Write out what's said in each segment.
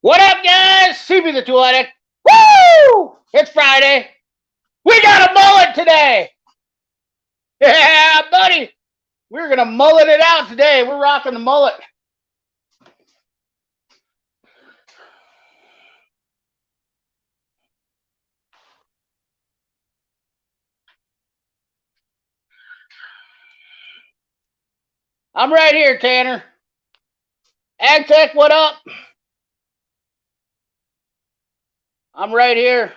What up, guys? CB the Tool Addict. Woo! It's Friday. We got a mullet today. Yeah, buddy. We're going to mullet it out today. We're rocking the mullet. I'm right here, Tanner. AgTech, what up? I'm right here.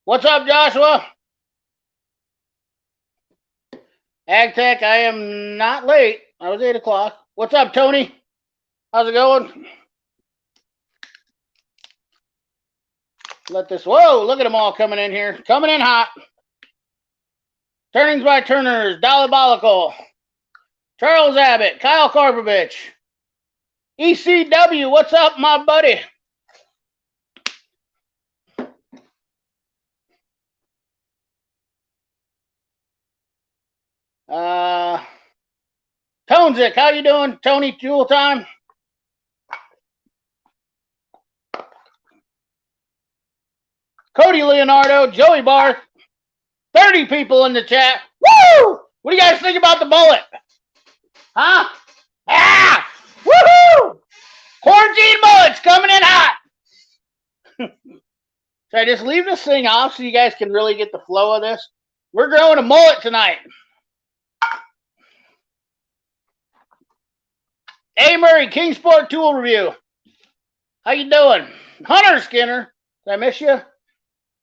What's up, Joshua? AgTech, I am not late. I was 8 o'clock. What's up, Tony? How's it going? Let this, whoa, look at them all coming in here. Coming in hot. Turnings by Turners, Diabolical, Charles Abbott, Kyle Karpovich, ECW, what's up, my buddy? Tonezik, how you doing? Tony Jewel Time. Cody Leonardo, Joey Barth, 30 people in the chat. Woo! What do you guys think about the mullet? Huh? Ah! Woohoo! Quarantine mullets coming in hot. Should I just leave this thing off so you guys can really get the flow of this? We're growing a mullet tonight. Hey Murray, Kingsport Tool Review. How you doing? Hunter Skinner, did I miss you?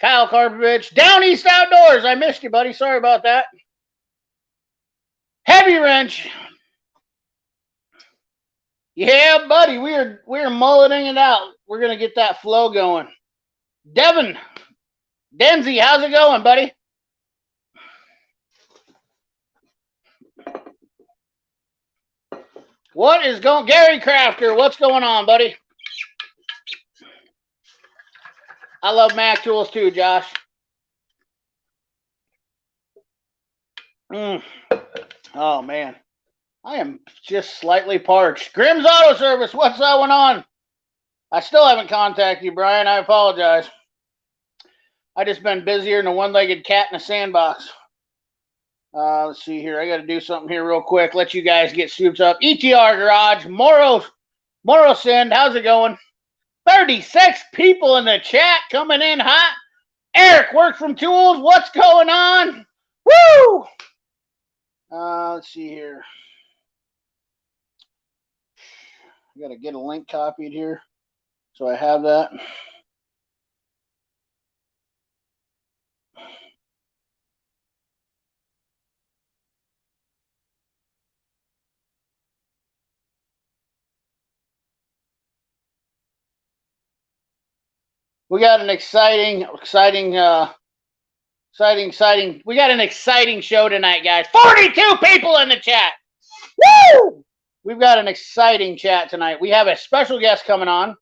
Kyle Karpovich, Down East Outdoors. I missed you, buddy. Sorry about that. Heavy Wrench. Yeah, buddy. We're mulleting it out. We're gonna get that flow going. Devin, Denzi, how's it going, buddy? What is going? Gary Crafter, what's going on, buddy? I love Mac Tools too, Josh. Oh, man. I am just slightly parched. Grimm's Auto Service, what's going on? I still haven't contacted you, Brian. I apologize. I just been busier than a one-legged cat in a sandbox. Let's see here. I got to do something here real quick. Let you guys get souped up. ETR Garage, Moro Send, how's it going? 36 people in the chat coming in hot. Eric, Work from Tools, what's going on? Woo! Let's see here. I got to get a link copied here. So I have that. We got an exciting show tonight, guys. 42 people in the chat. Woo! We've got an exciting chat tonight. We have a special guest coming on,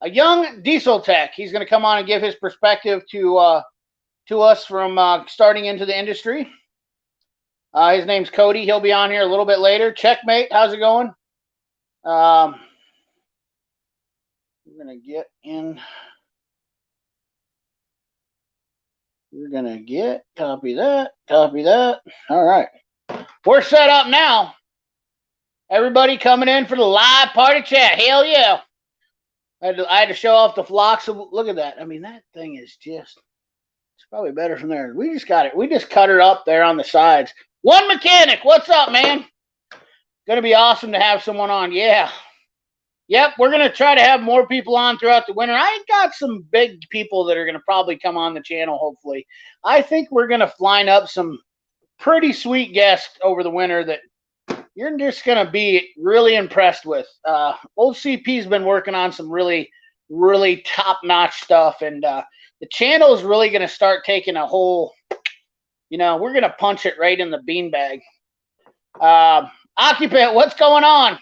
a young diesel tech. He's going to come on and give his perspective to us from starting into the industry. His name's Cody. He'll be on here a little bit later. Checkmate, how's it going? We're going to get in. We're going to copy that. All right. We're set up now. Everybody coming in for the live party chat. Hell yeah. I had to show off the flocks. Look at that. I mean, that thing is just, it's probably better from there. We just got it. We just cut her up there on the sides. One Mechanic, what's up, man? Going to be awesome to have someone on. Yeah. Yep, we're going to try to have more people on throughout the winter. I got some big people that are going to probably come on the channel, hopefully. I think we're going to line up some pretty sweet guests over the winter that you're just going to be really impressed with. Old CP's been working on some really, really top-notch stuff, and the channel is really going to start taking a whole, we're going to punch it right in the beanbag. Occupant, what's going on?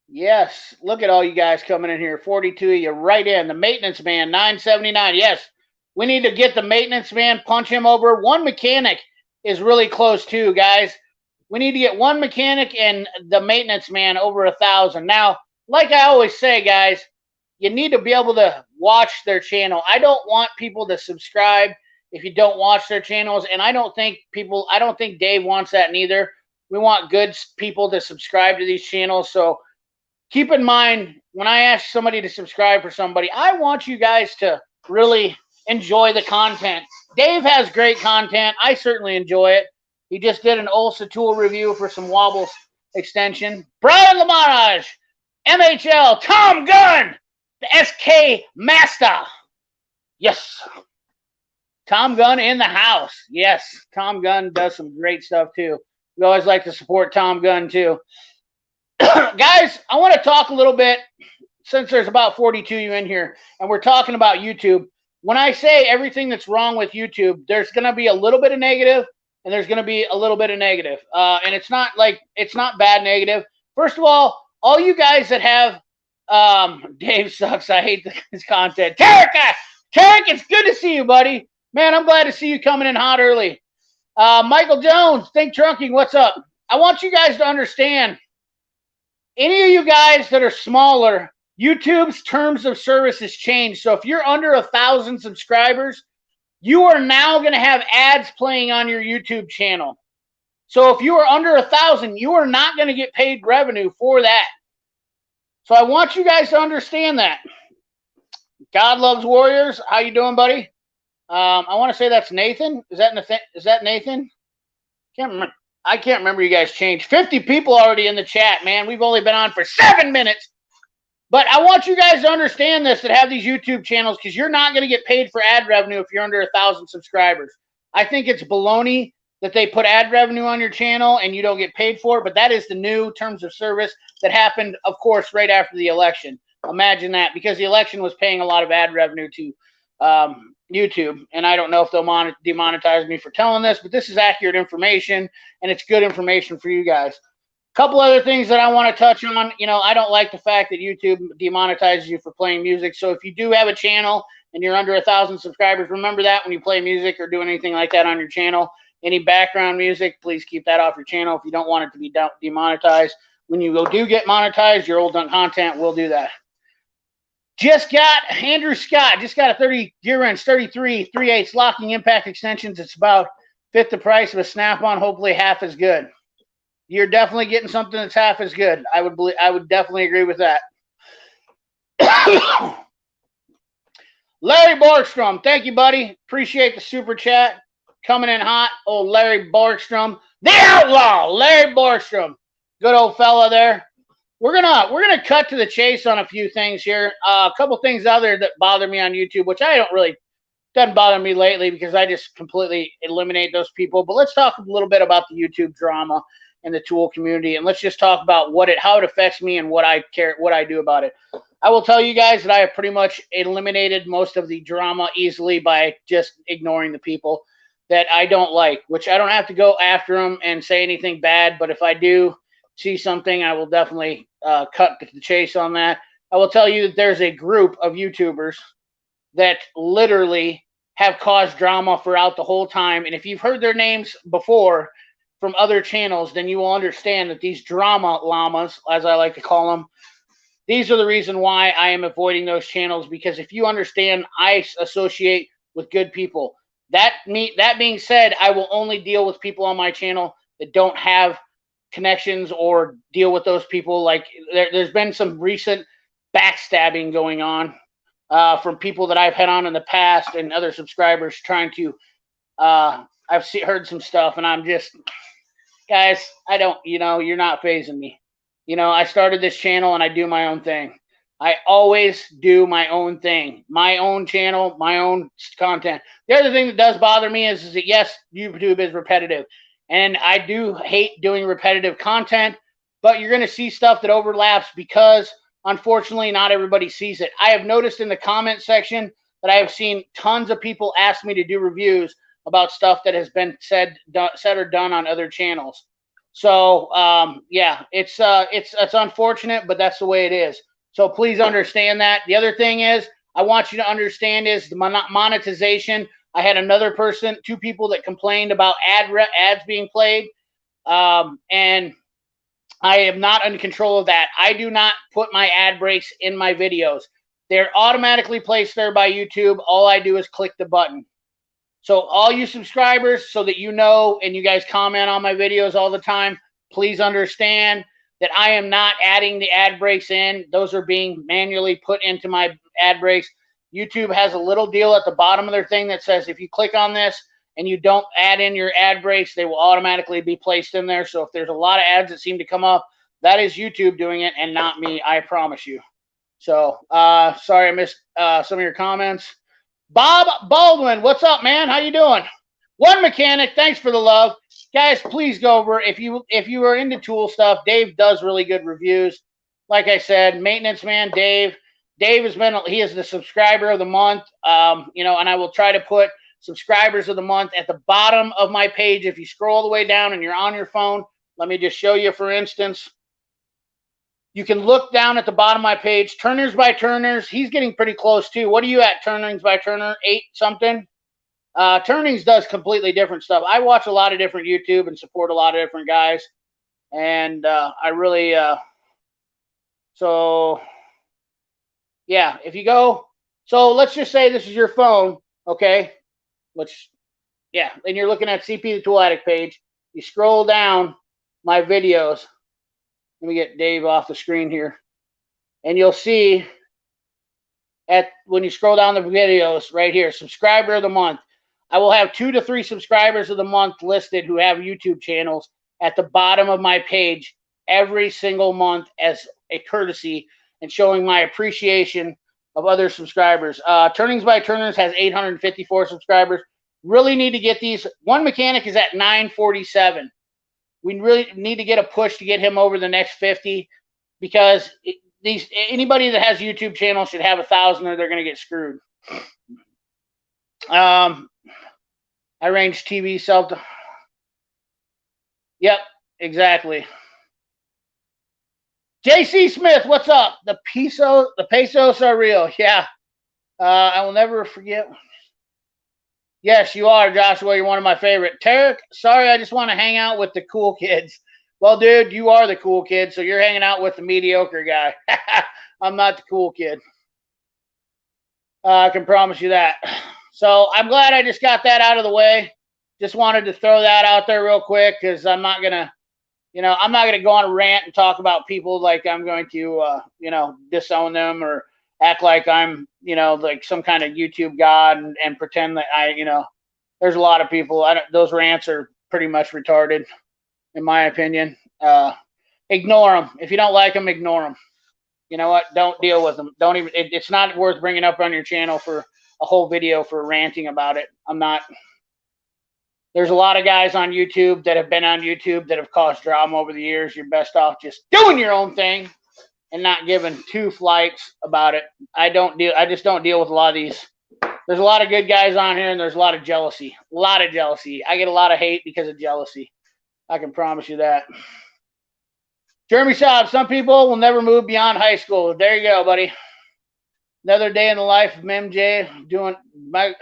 Yes, look at all you guys coming in here. 42 of you right in. The maintenance man, 979. Yes, we need to get the maintenance man, punch him over. One mechanic is really close too, guys. We need to get one mechanic and the maintenance man over 1,000. Now, like I always say, guys, you need to be able to watch their channel. I don't want people to subscribe if you don't watch their channels, and I don't think Dave wants that neither. We want good people to subscribe to these channels, so keep in mind, when I ask somebody to subscribe for somebody, I want you guys to really enjoy the content. Dave has great content. I certainly enjoy it. He just did an Ulsa tool review for some wobbles extension. Brian Lamarage, MHL, Tom Gunn, the SK Master. Yes. Tom Gunn in the house. Yes, Tom Gunn does some great stuff too. We always like to support Tom Gunn too. Guys, I want to talk a little bit, since there's about 42 of you in here, and we're talking about YouTube. When I say everything that's wrong with YouTube, there's going to be a little bit of negative, and there's going to be a little bit of negative. And it's not bad negative. First of all you guys that have, Dave sucks. I hate his content. Tarek, it's good to see you, buddy. Man, I'm glad to see you coming in hot early. Michael Jones, Think Trunking, what's up? I want you guys to understand, any of you guys that are smaller, YouTube's terms of service has changed. So if you're under 1,000 subscribers, you are now going to have ads playing on your YouTube channel. So if you are under 1,000, you are not going to get paid revenue for that. So I want you guys to understand that. God Loves Warriors, how you doing, buddy? I want to say that's Nathan. Is that Nathan? I can't remember. You guys changed. 50 people already in the chat, man. We've only been on for 7 minutes. But I want you guys to understand this, that have these YouTube channels, because you're not going to get paid for ad revenue if you're under 1,000 subscribers. I think it's baloney that they put ad revenue on your channel and you don't get paid for it, but that is the new terms of service that happened, of course, right after the election. Imagine that, because the election was paying a lot of ad revenue to YouTube, and I don't know if they'll demonetize me for telling this, but this is accurate information, and it's good information for you guys. A couple other things that I want to touch on. I don't like the fact that YouTube demonetizes you for playing music. So if you do have a channel and you're under 1,000 subscribers, remember that when you play music or do anything like that on your channel. Any background music, please keep that off your channel if you don't want it to be demonetized. When you do get monetized, your old content will do that. Andrew Scott just got a 30 gear wrench, 33 3/8 locking impact extensions. It's about fifth the price of a Snap-on, hopefully half as good. You're definitely getting something that's half as good. I would definitely agree with that. Larry Borgstrom, thank you, buddy. Appreciate the super chat. Coming in hot. Oh, Larry Borgstrom, the outlaw, Larry Borgstrom, good old fella there. We're gonna cut to the chase on a few things here. A couple things other that bother me on YouTube, which doesn't bother me lately because I just completely eliminate those people. But let's talk a little bit about the YouTube drama and the tool community, and let's just talk about how it affects me and what I do about it. I will tell you guys that I have pretty much eliminated most of the drama easily by just ignoring the people that I don't like, which I don't have to go after them and say anything bad, but if I do see something, I will definitely cut to the chase on that. I will tell you that there's a group of YouTubers that literally have caused drama throughout the whole time, and if you've heard their names before from other channels, then you will understand that these drama llamas, as I like to call them, these are the reason why I am avoiding those channels, because if you understand, I associate with good people. That being said, I will only deal with people on my channel that don't have connections or deal with those people. Like there's been some recent backstabbing going on from people that I've had on in the past and other subscribers trying to heard some stuff, and I'm just, guys, I don't, you're not fazing me. I started this channel and I do my own thing. I always do my own thing, my own channel, my own content. The other thing that does bother me is that, yes, YouTube is repetitive. And I do hate doing repetitive content, but you're going to see stuff that overlaps because, unfortunately, not everybody sees it. I have noticed in the comment section that I have seen tons of people ask me to do reviews about stuff that has been said or done on other channels. So yeah, it's unfortunate, but that's the way it is. So please understand that. The other thing is, I want you to understand is the monetization. I had another person, two people that complained about ads being played, and I am not in control of that. I do not put my ad breaks in my videos. They're automatically placed there by YouTube. All I do is click the button. So all you subscribers, so that you know, and you guys comment on my videos all the time, please understand that I am not adding the ad breaks in. Those are being manually put into my ad breaks. YouTube has a little deal at the bottom of their thing that says if you click on this and you don't add in your ad breaks, they will automatically be placed in there. So if there's a lot of ads that seem to come up, that is YouTube doing it and not me, I promise you. So sorry I missed some of your comments. Bob Baldwin, what's up, man? How you doing? One Mechanic, thanks for the love. Guys, please go over. If you are into tool stuff, Dave does really good reviews. Like I said, maintenance man Dave. Dave he is the subscriber of the month. You know, and I will try to put subscribers of the month at the bottom of my page. If you scroll all the way down and you're on your phone, let me just show you, for instance. You can look down at the bottom of my page. Turners by Turners. He's getting pretty close too. What are you at, Turnings by Turner? 8 something? Turnings does completely different stuff. I watch a lot of different YouTube and support a lot of different guys. And I really, so yeah, if you go, so let's just say this is your phone, okay? Yeah, and you're looking at CP the Tool Addict page. You scroll down my videos. Let me get Dave off the screen here. And you'll see when you scroll down the videos right here, subscriber of the month. I will have 2 to 3 subscribers of the month listed who have YouTube channels at the bottom of my page every single month as a courtesy and showing my appreciation of other subscribers. Turnings by Turners has 854 subscribers. Really need to get these. One Mechanic is at 947. We really need to get a push to get him over the next 50 because anybody that has YouTube channel should have 1,000 or they're going to get screwed. I range TV self. Yep, exactly. JC Smith, what's up? The pesos are real. Yeah. I will never forget. Yes, you are, Joshua. You're one of my favorite. Tarek, sorry, I just want to hang out with the cool kids. Well, dude, you are the cool kid, so you're hanging out with the mediocre guy. I'm not the cool kid. I can promise you that. So I'm glad I just got that out of the way. Just wanted to throw that out there real quick because I'm not going to, I'm not going to go on a rant and talk about people like I'm going to, disown them or act like I'm, like some kind of YouTube god and pretend that there's a lot of people. Those rants are pretty much retarded, in my opinion. Ignore them. If you don't like them, ignore them. You know what? Don't deal with them. Don't even. It's not worth bringing up on your channel for a whole video for ranting about it. I'm not. There's a lot of guys on YouTube that have been on YouTube that have caused drama over the years. You're best off just doing your own thing and not giving 2 flights about it. I just don't deal with a lot of these. There's a lot of good guys on here, and there's a lot of jealousy. A lot of jealousy. I get a lot of hate because of jealousy. I can promise you that. Jeremy Schaub, some people will never move beyond high school. There you go, buddy. Another day in the life of MJ, doing my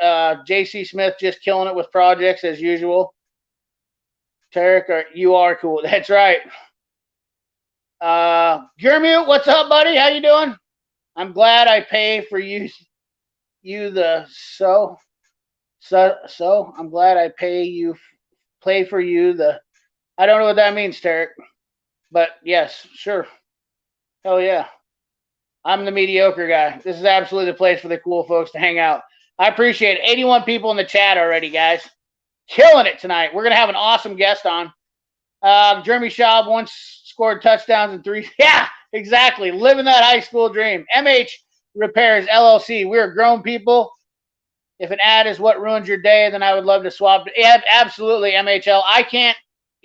JC Smith, just killing it with projects as usual. Tarek, you are cool. That's right. Jeremy, what's up, buddy? How you doing? I'm glad I pay for you so I'm glad I play for you the. I don't know what that means, Tarek. But yes, sure. Hell yeah. I'm the mediocre guy. This is absolutely the place for the cool folks to hang out. I appreciate it. 81 people in the chat already, guys. Killing it tonight. We're going to have an awesome guest on. Jeremy Schaub once scored touchdowns in 3. Yeah, exactly. Living that high school dream. MH Repairs LLC. We're grown people. If an ad is what ruins your day, then I would love to swap. Yeah, absolutely, MHL. I can't,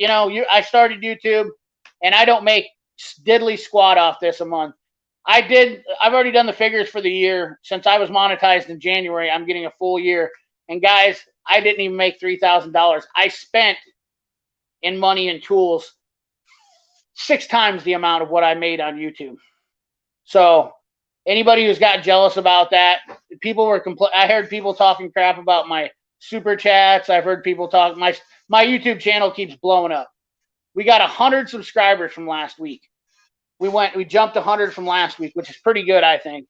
I started YouTube, and I don't make diddly squat off this a month. I've already done the figures for the year. Since I was monetized in January, I'm getting a full year. And guys, I didn't even make $3,000. I spent in money and tools 6 times the amount of what I made on YouTube. So anybody who's got jealous about that, people were I heard people talking crap about my super chats. I've heard people talk. My YouTube channel keeps blowing up. We got 100 subscribers from last week. We jumped 100 from last week, which is pretty good, I think.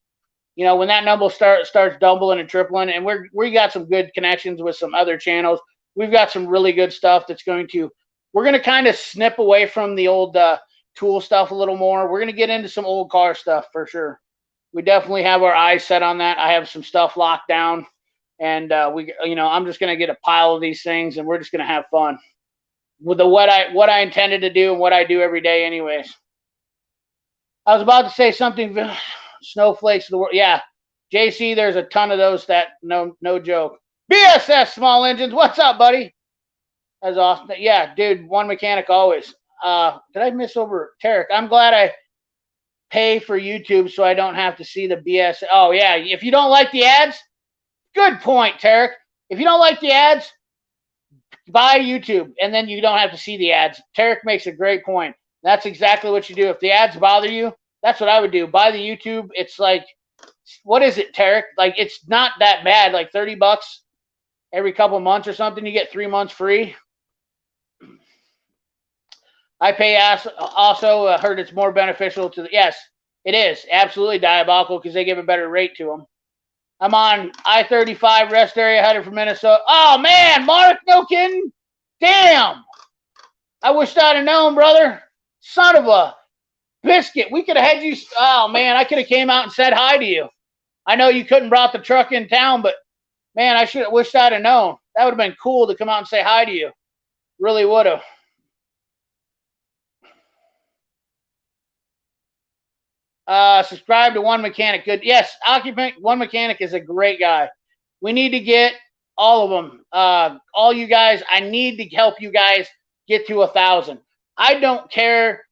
You know, when that number starts doubling and tripling, and we got some good connections with some other channels. We've got some really good stuff that's we're going to kind of snip away from the old tool stuff a little more. We're going to get into some old car stuff for sure. We definitely have our eyes set on that. I have some stuff locked down, and I'm just going to get a pile of these things, and we're just going to have fun with what I intended to do and what I do every day, anyways. I was about to say something. Snowflakes of the world. Yeah, JC, there's a ton of those. That no joke. BSS Small Engines. What's up, buddy? That's awesome. Yeah, dude. One mechanic always. Did I miss over Tarek? I'm glad I pay for YouTube so I don't have to see the BS. Oh yeah. If you don't like the ads, good point, Tarek. If you don't like the ads, buy YouTube, and then you don't have to see the ads. Tarek makes a great point. That's exactly what you do. If the ads bother you, that's what I would do. Buy the YouTube. It's like, what is it, Tarek? Like, it's not that bad. Like $30 every couple months or something. You get 3 months free. I pay also heard it's more beneficial to the, yes, it is absolutely diabolical because they give a better rate to them. I'm on I-35 rest area headed for Minnesota. Oh man, Mark, no kidding. Damn. I wish I'd have known, brother. Son of a biscuit. We could have had you. Oh man, I could have came out and said hi to you. I know you couldn't brought the truck in town, but man, I should have wished I'd have known. That would have been cool to come out and say hi to you. Really would have. Subscribe to One Mechanic. Good. Yes, Occupant One Mechanic is a great guy. We need to get all of them. All you guys, I need to help you guys get to 1,000. I don't care.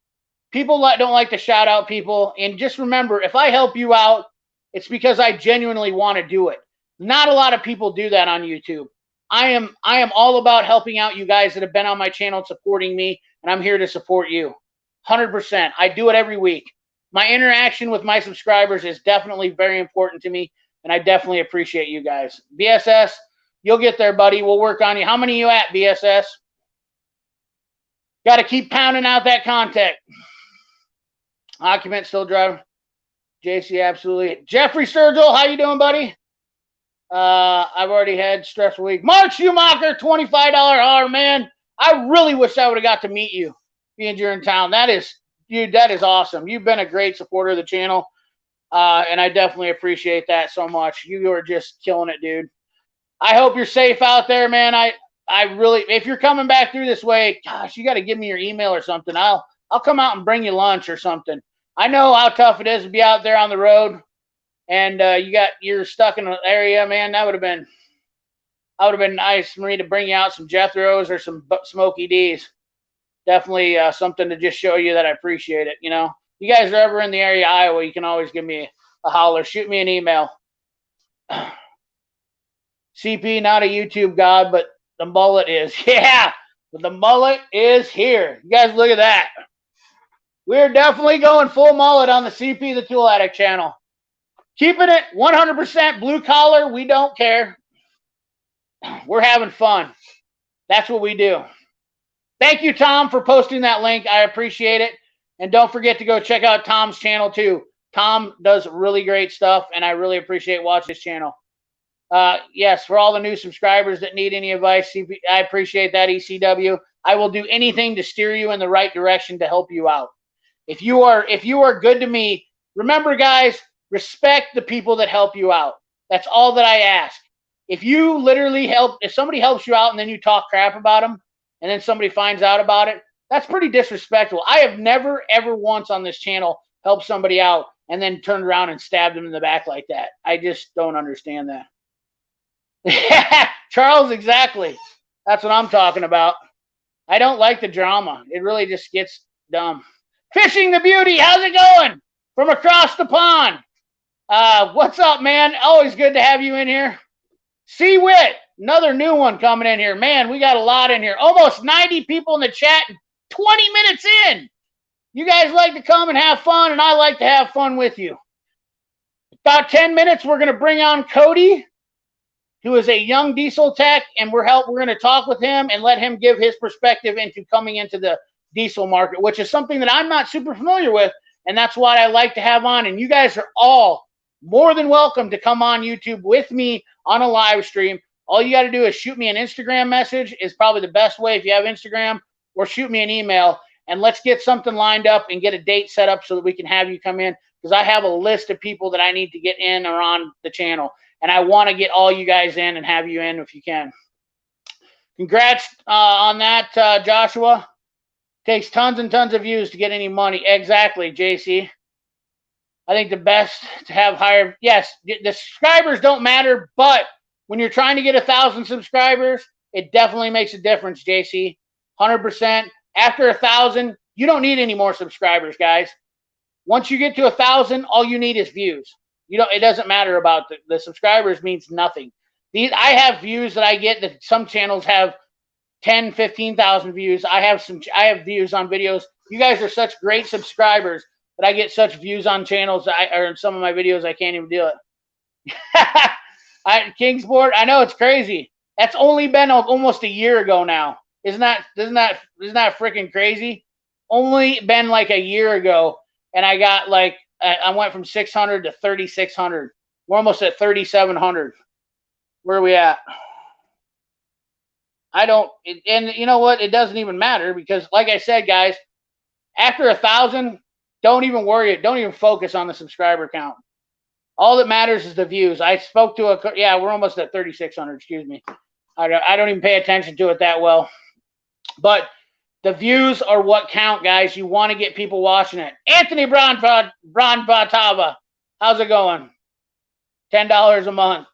People don't like to shout out people. And just remember, if I help you out, it's because I genuinely want to do it. Not a lot of people do that on YouTube. I am all about helping out you guys that have been on my channel and supporting me, and I'm here to support you. 100%. I do it every week. My interaction with my subscribers is definitely very important to me, and I definitely appreciate you guys. BSS, you'll get there, buddy. We'll work on you. How many are you at, BSS? Got to keep pounding out that contact. Occupant still driving. JC, absolutely. Jeffrey Sturgill, how you doing, buddy? I've already had stressful week. Mark Schumacher, $25 hour, man. I really wish I would have got to meet you, being you're in town. That is, dude, that is awesome. You've been a great supporter of the channel, and I definitely appreciate that so much. You are just killing it, dude. I hope you're safe out there, man. I really, if you're coming back through this way, gosh, you got to give me your email or something. I'll come out and bring you lunch or something. I know how tough it is to be out there on the road, and you're stuck in an area, man. That would have been nice for me to bring you out some Jethros or some Smoky D's. Definitely something to just show you that I appreciate it. You know, you guys are ever in the area of Iowa, you can always give me a holler. Shoot me an email. CP, not a YouTube god, but the mullet is. Yeah, but the mullet is here. You guys look at that. We're definitely going full mullet on the CP the Tool Addict channel. Keeping it 100% blue collar. We don't care. We're having fun. That's what we do. Thank you, Tom, for posting that link. I appreciate it. And don't forget to go check out Tom's channel, too. Tom does really great stuff, and I really appreciate watching his channel. Yes, for all the new subscribers that need any advice, I appreciate that, ECW. I will do anything to steer you in the right direction to help you out. If you are good to me, remember, guys, respect the people that help you out. That's all that I ask. If you literally if somebody helps you out and then you talk crap about them, and then somebody finds out about it, that's pretty disrespectful. I have never, ever once on this channel helped somebody out and then turned around and stabbed them in the back like that. I just don't understand that. Charles, exactly. That's what I'm talking about. I don't like the drama. It really just gets dumb. Fishing the Beauty, how's it going? From across the pond. What's up, man? Always good to have you in here. C-Wit, another new one coming in here. Man, we got a lot in here. Almost 90 people in the chat, 20 minutes in. You guys like to come and have fun, and I like to have fun with you. About 10 minutes, we're going to bring on Cody, who is a young diesel tech, and we're going to talk with him and let him give his perspective into coming into the diesel market, which is something that I'm not super familiar with, and that's what I like to have on. And you guys are all more than welcome to come on YouTube with me on a live stream. All you got to do is shoot me an Instagram message, is probably the best way if you have Instagram, or shoot me an email, and let's get something lined up and get a date set up so that we can have you come in, because I have a list of people that I need to get in or on the channel, and I want to get all you guys in and have you in if you can. Congrats on that, Joshua. Takes tons and tons of views to get any money. Exactly, JC. I think the best to have higher, yes, the subscribers don't matter, but when you're trying to get 1,000 subscribers, it definitely makes a difference, JC. 100%. After 1,000, you don't need any more subscribers, guys. Once you get to 1,000, all you need is views. It doesn't matter about the subscribers, means nothing. I have views that I get that some channels have 10, 15,000 views. I have views on videos. You guys are such great subscribers that I get such views on channels or in some of my videos I can't even do it. Kingsport, I know, it's crazy. That's only been almost a year ago now. Isn't that freaking crazy? Only been like a year ago, and I got like I went from 600 to 3,600. We're almost at 3,700. Where are we at? And you know what? It doesn't even matter, because, like I said, guys, after 1,000, don't even worry. Don't even focus on the subscriber count. All that matters is the views. I spoke to we're almost at 3,600. Excuse me. I don't even pay attention to it that well. But the views are what count, guys. You want to get people watching it. Anthony Brandbatava, how's it going? $10 a month.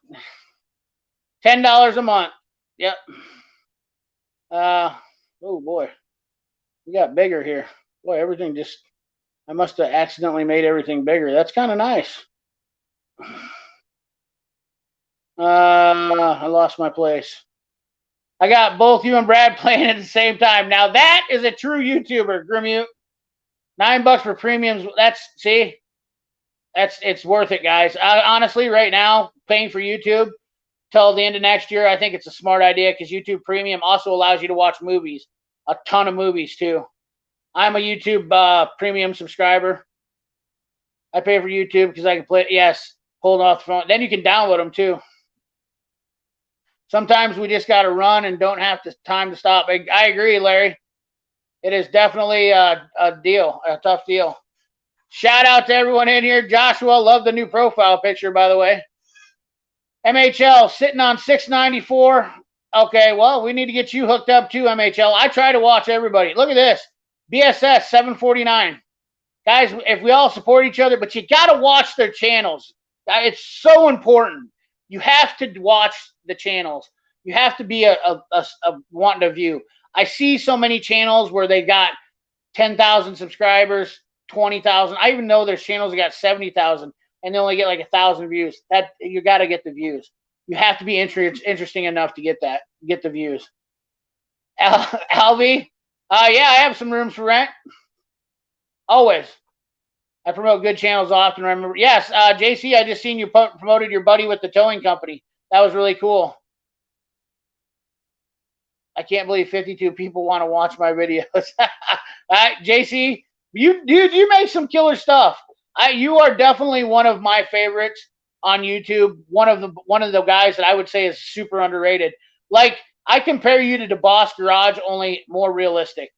$10 a month. Yep. Oh boy, we got bigger here. Boy, everything just, I must have accidentally made everything bigger. That's kind of nice. I lost my place. I got both you and Brad playing at the same time. Now that is a true YouTuber, Grimute. $9 for premiums. It's worth it, guys. Honestly, right now, paying for YouTube till the end of next year, I think it's a smart idea, because YouTube Premium also allows you to watch movies, a ton of movies too. I'm a YouTube Premium subscriber. I pay for YouTube because I can play. Yes, hold off the phone. Then you can download them too. Sometimes we just got to run and don't have time to stop. I agree, Larry. It is definitely a tough deal. Shout out to everyone in here. Joshua, love the new profile picture, by the way. MHL sitting on 694. Okay, well, we need to get you hooked up too, MHL. I try to watch everybody. Look at this. BSS 749. Guys, if we all support each other, but you got to watch their channels. It's so important. You have to watch the channels. You have to be a wanting to view. I see so many channels where they got 10,000 subscribers, 20,000. I even know there's channels that got 70,000. And they only get like 1,000 views. That you got to get the views. You have to be interesting enough to get the views. Alvy, yeah, I have some rooms for rent. Always. I promote good channels often. Remember, yes, JC, I just seen you promoted your buddy with the towing company. That was really cool. I can't believe 52 people want to watch my videos. All right, JC, you make some killer stuff. You are definitely one of my favorites on YouTube. One of the guys that I would say is super underrated. Like, I compare you to DeBoss Garage, only more realistic.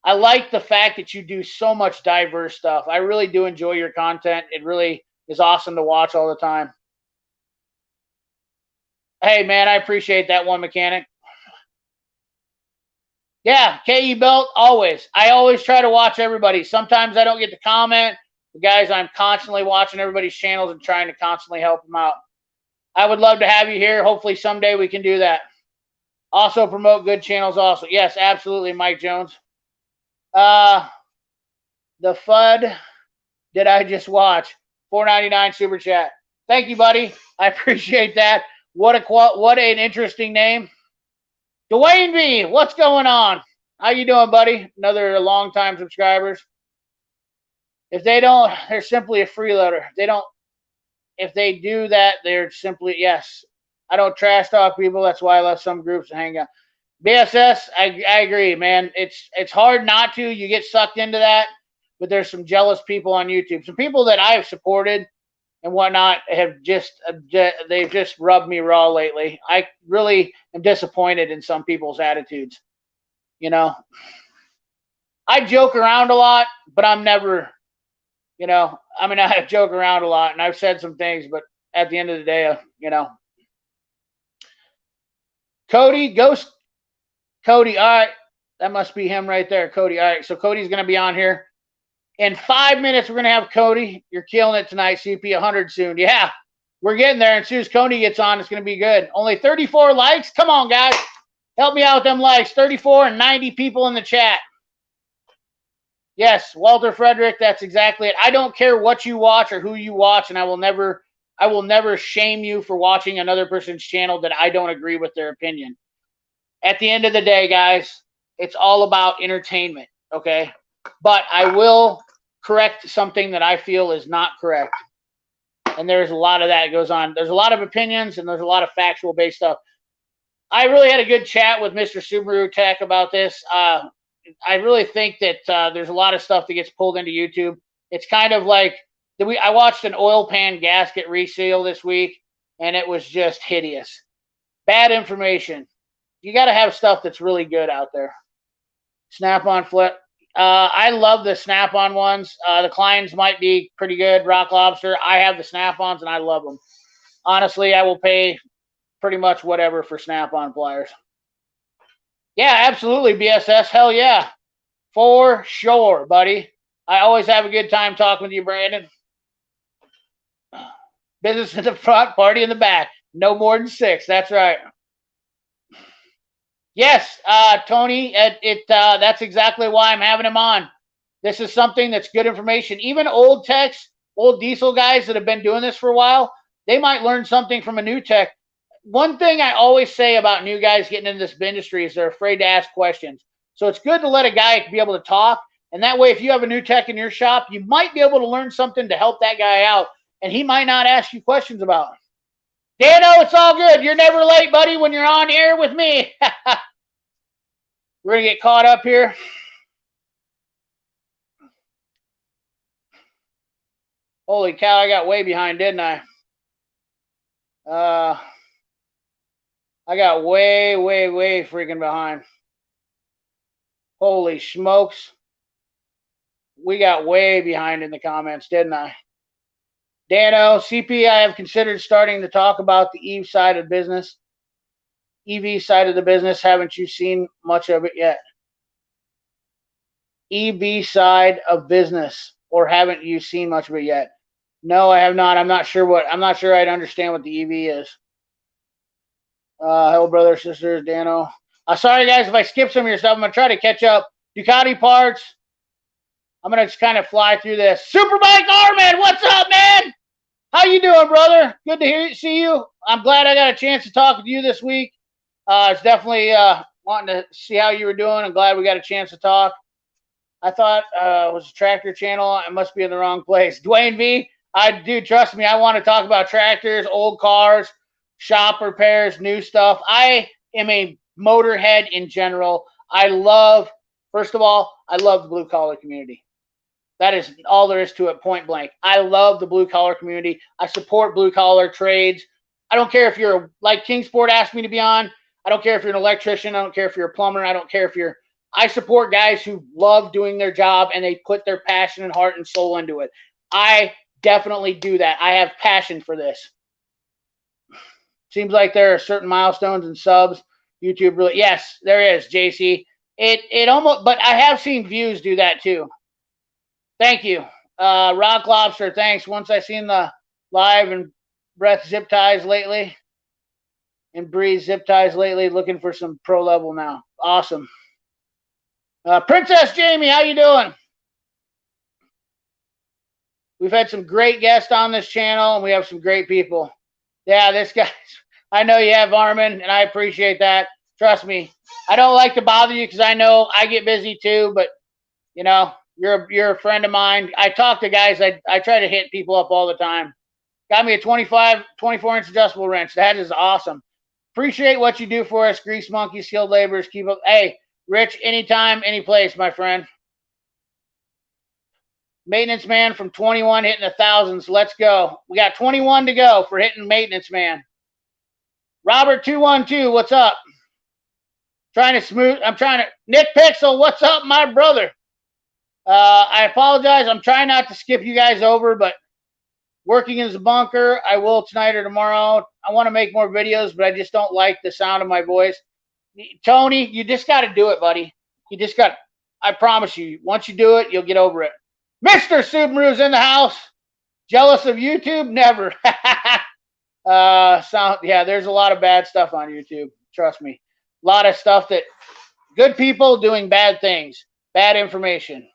I like the fact that you do so much diverse stuff. I really do enjoy your content. It really is awesome to watch all the time. Hey, man, I appreciate that one, Mechanic. Yeah, KE Belt, always. I always try to watch everybody. Sometimes I don't get to comment. Guys, I'm constantly watching everybody's channels and trying to constantly help them out. I would love to have you here. Hopefully someday we can do that. Also promote good channels also. Yes, absolutely, Mike Jones. The FUD did I just watch? $4.99 super chat. Thank you, buddy. I appreciate that. What an interesting name. Dwayne B, what's going on? How you doing, buddy? Another long-time subscribers. If they don't, they're simply a freeloader. They don't. If they do that, they're simply, yes. I don't trash talk people. That's why I left some groups to hang out. BSS, I agree, man. It's hard not to. You get sucked into that, but there's some jealous people on YouTube. Some people that I've supported and whatnot have they've just rubbed me raw lately. I really am disappointed in some people's attitudes. You know, I joke around a lot, but I'm never, you know, I mean, I joke around a lot and I've said some things, but at the end of the day, you know. Cody, Ghost Cody, all right. That must be him right there, Cody. All right, so Cody's going to be on here. In 5 minutes, we're going to have Cody. You're killing it tonight, CP 100 soon. Yeah, we're getting there. And as soon as Cody gets on, it's going to be good. Only 34 likes. Come on, guys. Help me out with them likes. 34 and 90 people in the chat. Yes, Walter Frederick, that's exactly it. I don't care what you watch or who you watch, and I will never shame you for watching another person's channel that I don't agree with their opinion. At the end of the day, guys, it's all about entertainment, okay? But I will correct something that I feel is not correct. And there's a lot of that goes on. There's a lot of opinions, and there's a lot of factual-based stuff. I really had a good chat with Mr. Subaru Tech about this. I really think that there's a lot of stuff that gets pulled into YouTube. It's kind of like, I watched an oil pan gasket reseal this week, and it was just hideous. Bad information. You got to have stuff that's really good out there. Snap-on flip. I love the Snap-on ones. The Kleins might be pretty good. Rock Lobster. I have the Snap-ons, and I love them. Honestly, I will pay pretty much whatever for Snap-on pliers. Yeah, absolutely, BSS. Hell yeah. For sure, buddy. I always have a good time talking with you, Brandon. Business in the front, party in the back. No more than 6. That's right. Yes, Tony, that's exactly why I'm having him on. This is something that's good information. Even old techs, old diesel guys that have been doing this for a while, they might learn something from a new tech. One thing I always say about new guys getting into this industry is they're afraid to ask questions. So it's good to let a guy be able to talk. And that way, if you have a new tech in your shop, you might be able to learn something to help that guy out. And he might not ask you questions about it. Dano, it's all good. You're never late, buddy, when you're on air with me. We're going to get caught up here. Holy cow, I got way behind, didn't I? I got way freaking behind. Holy smokes. We got way behind in the comments, didn't I? Dano, CP, I have considered starting to talk about the EV side of business. EV side of the business. Haven't you seen much of it yet? EV side of business, or haven't you seen much of it yet? No, I have not. I'm not sure I'd understand what the EV is. Hello, brothers, sisters, Dano. Sorry, guys, if I skip some of your stuff. I'm going to try to catch up. Ducati parts. I'm going to just kind of fly through this. Superbike Armin, what's up, man? How you doing, brother? Good to see you. I'm glad I got a chance to talk with you this week. It's definitely wanting to see how you were doing. I'm glad we got a chance to talk. I thought it was a tractor channel. I must be in the wrong place. Dwayne V, dude, trust me, I want to talk about tractors, old cars, shop repairs, new stuff. I am a motorhead in general. First of all, I love the blue collar community. That is all there is to it, point blank. I love the blue collar community. I support blue collar trades. I don't care if you're, like Kingsport asked me to be on. I don't care if you're an electrician. I don't care if you're a plumber. I don't care if you're, I support guys who love doing their job and they put their passion and heart and soul into it. I definitely do that. I have passion for this. Seems like there are certain milestones and subs. YouTube really, yes, there is, JC. It almost, but I have seen views do that too. Thank you. Rock Lobster, thanks. Once I seen the live and breath zip ties lately. And Breeze zip ties lately, looking for some pro level now. Awesome. Princess Jamie, how you doing? We've had some great guests on this channel, and we have some great people. Yeah, this guy, I know you have, Armin, and I appreciate that. Trust me. I don't like to bother you because I know I get busy too, but, you know, You're a friend of mine. I talk to guys. I try to hit people up all the time. Got me a 24-inch adjustable wrench. That is awesome. Appreciate what you do for us, Grease Monkey, skilled laborers. Keep up. Hey, Rich, anytime, any place, my friend. Maintenance man from 21 hitting the thousands. Let's go. We got 21 to go for hitting maintenance man. Robert 212, what's up? I'm trying to Nick Pixel, what's up, my brother? I apologize. I'm trying not to skip you guys over, but working in the bunker, I will tonight or tomorrow. I want to make more videos, but I just don't like the sound of my voice. Tony, you just got to do it, buddy. You just got. I promise you. Once you do it, you'll get over it. Mr. Subaru's in the house. Jealous of YouTube? Never. Yeah, there's a lot of bad stuff on YouTube. Trust me. A lot of stuff that good people doing bad things, bad information.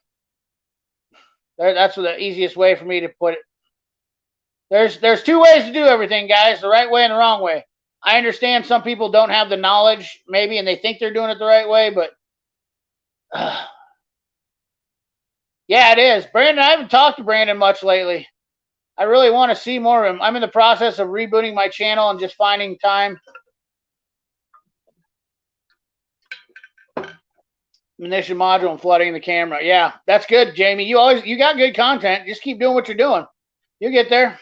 That's the easiest way for me to put it. There's two ways to do everything, guys, the right way and the wrong way. I understand some people don't have the knowledge, maybe, and they think they're doing it the right way, but yeah, it is. Brandon, I haven't talked to Brandon much lately. I really want to see more of him. I'm in the process of rebooting my channel and just finding time. Munition module and flooding the camera. Yeah, that's good, Jamie. You got good content. Just keep doing what you're doing. You'll get there.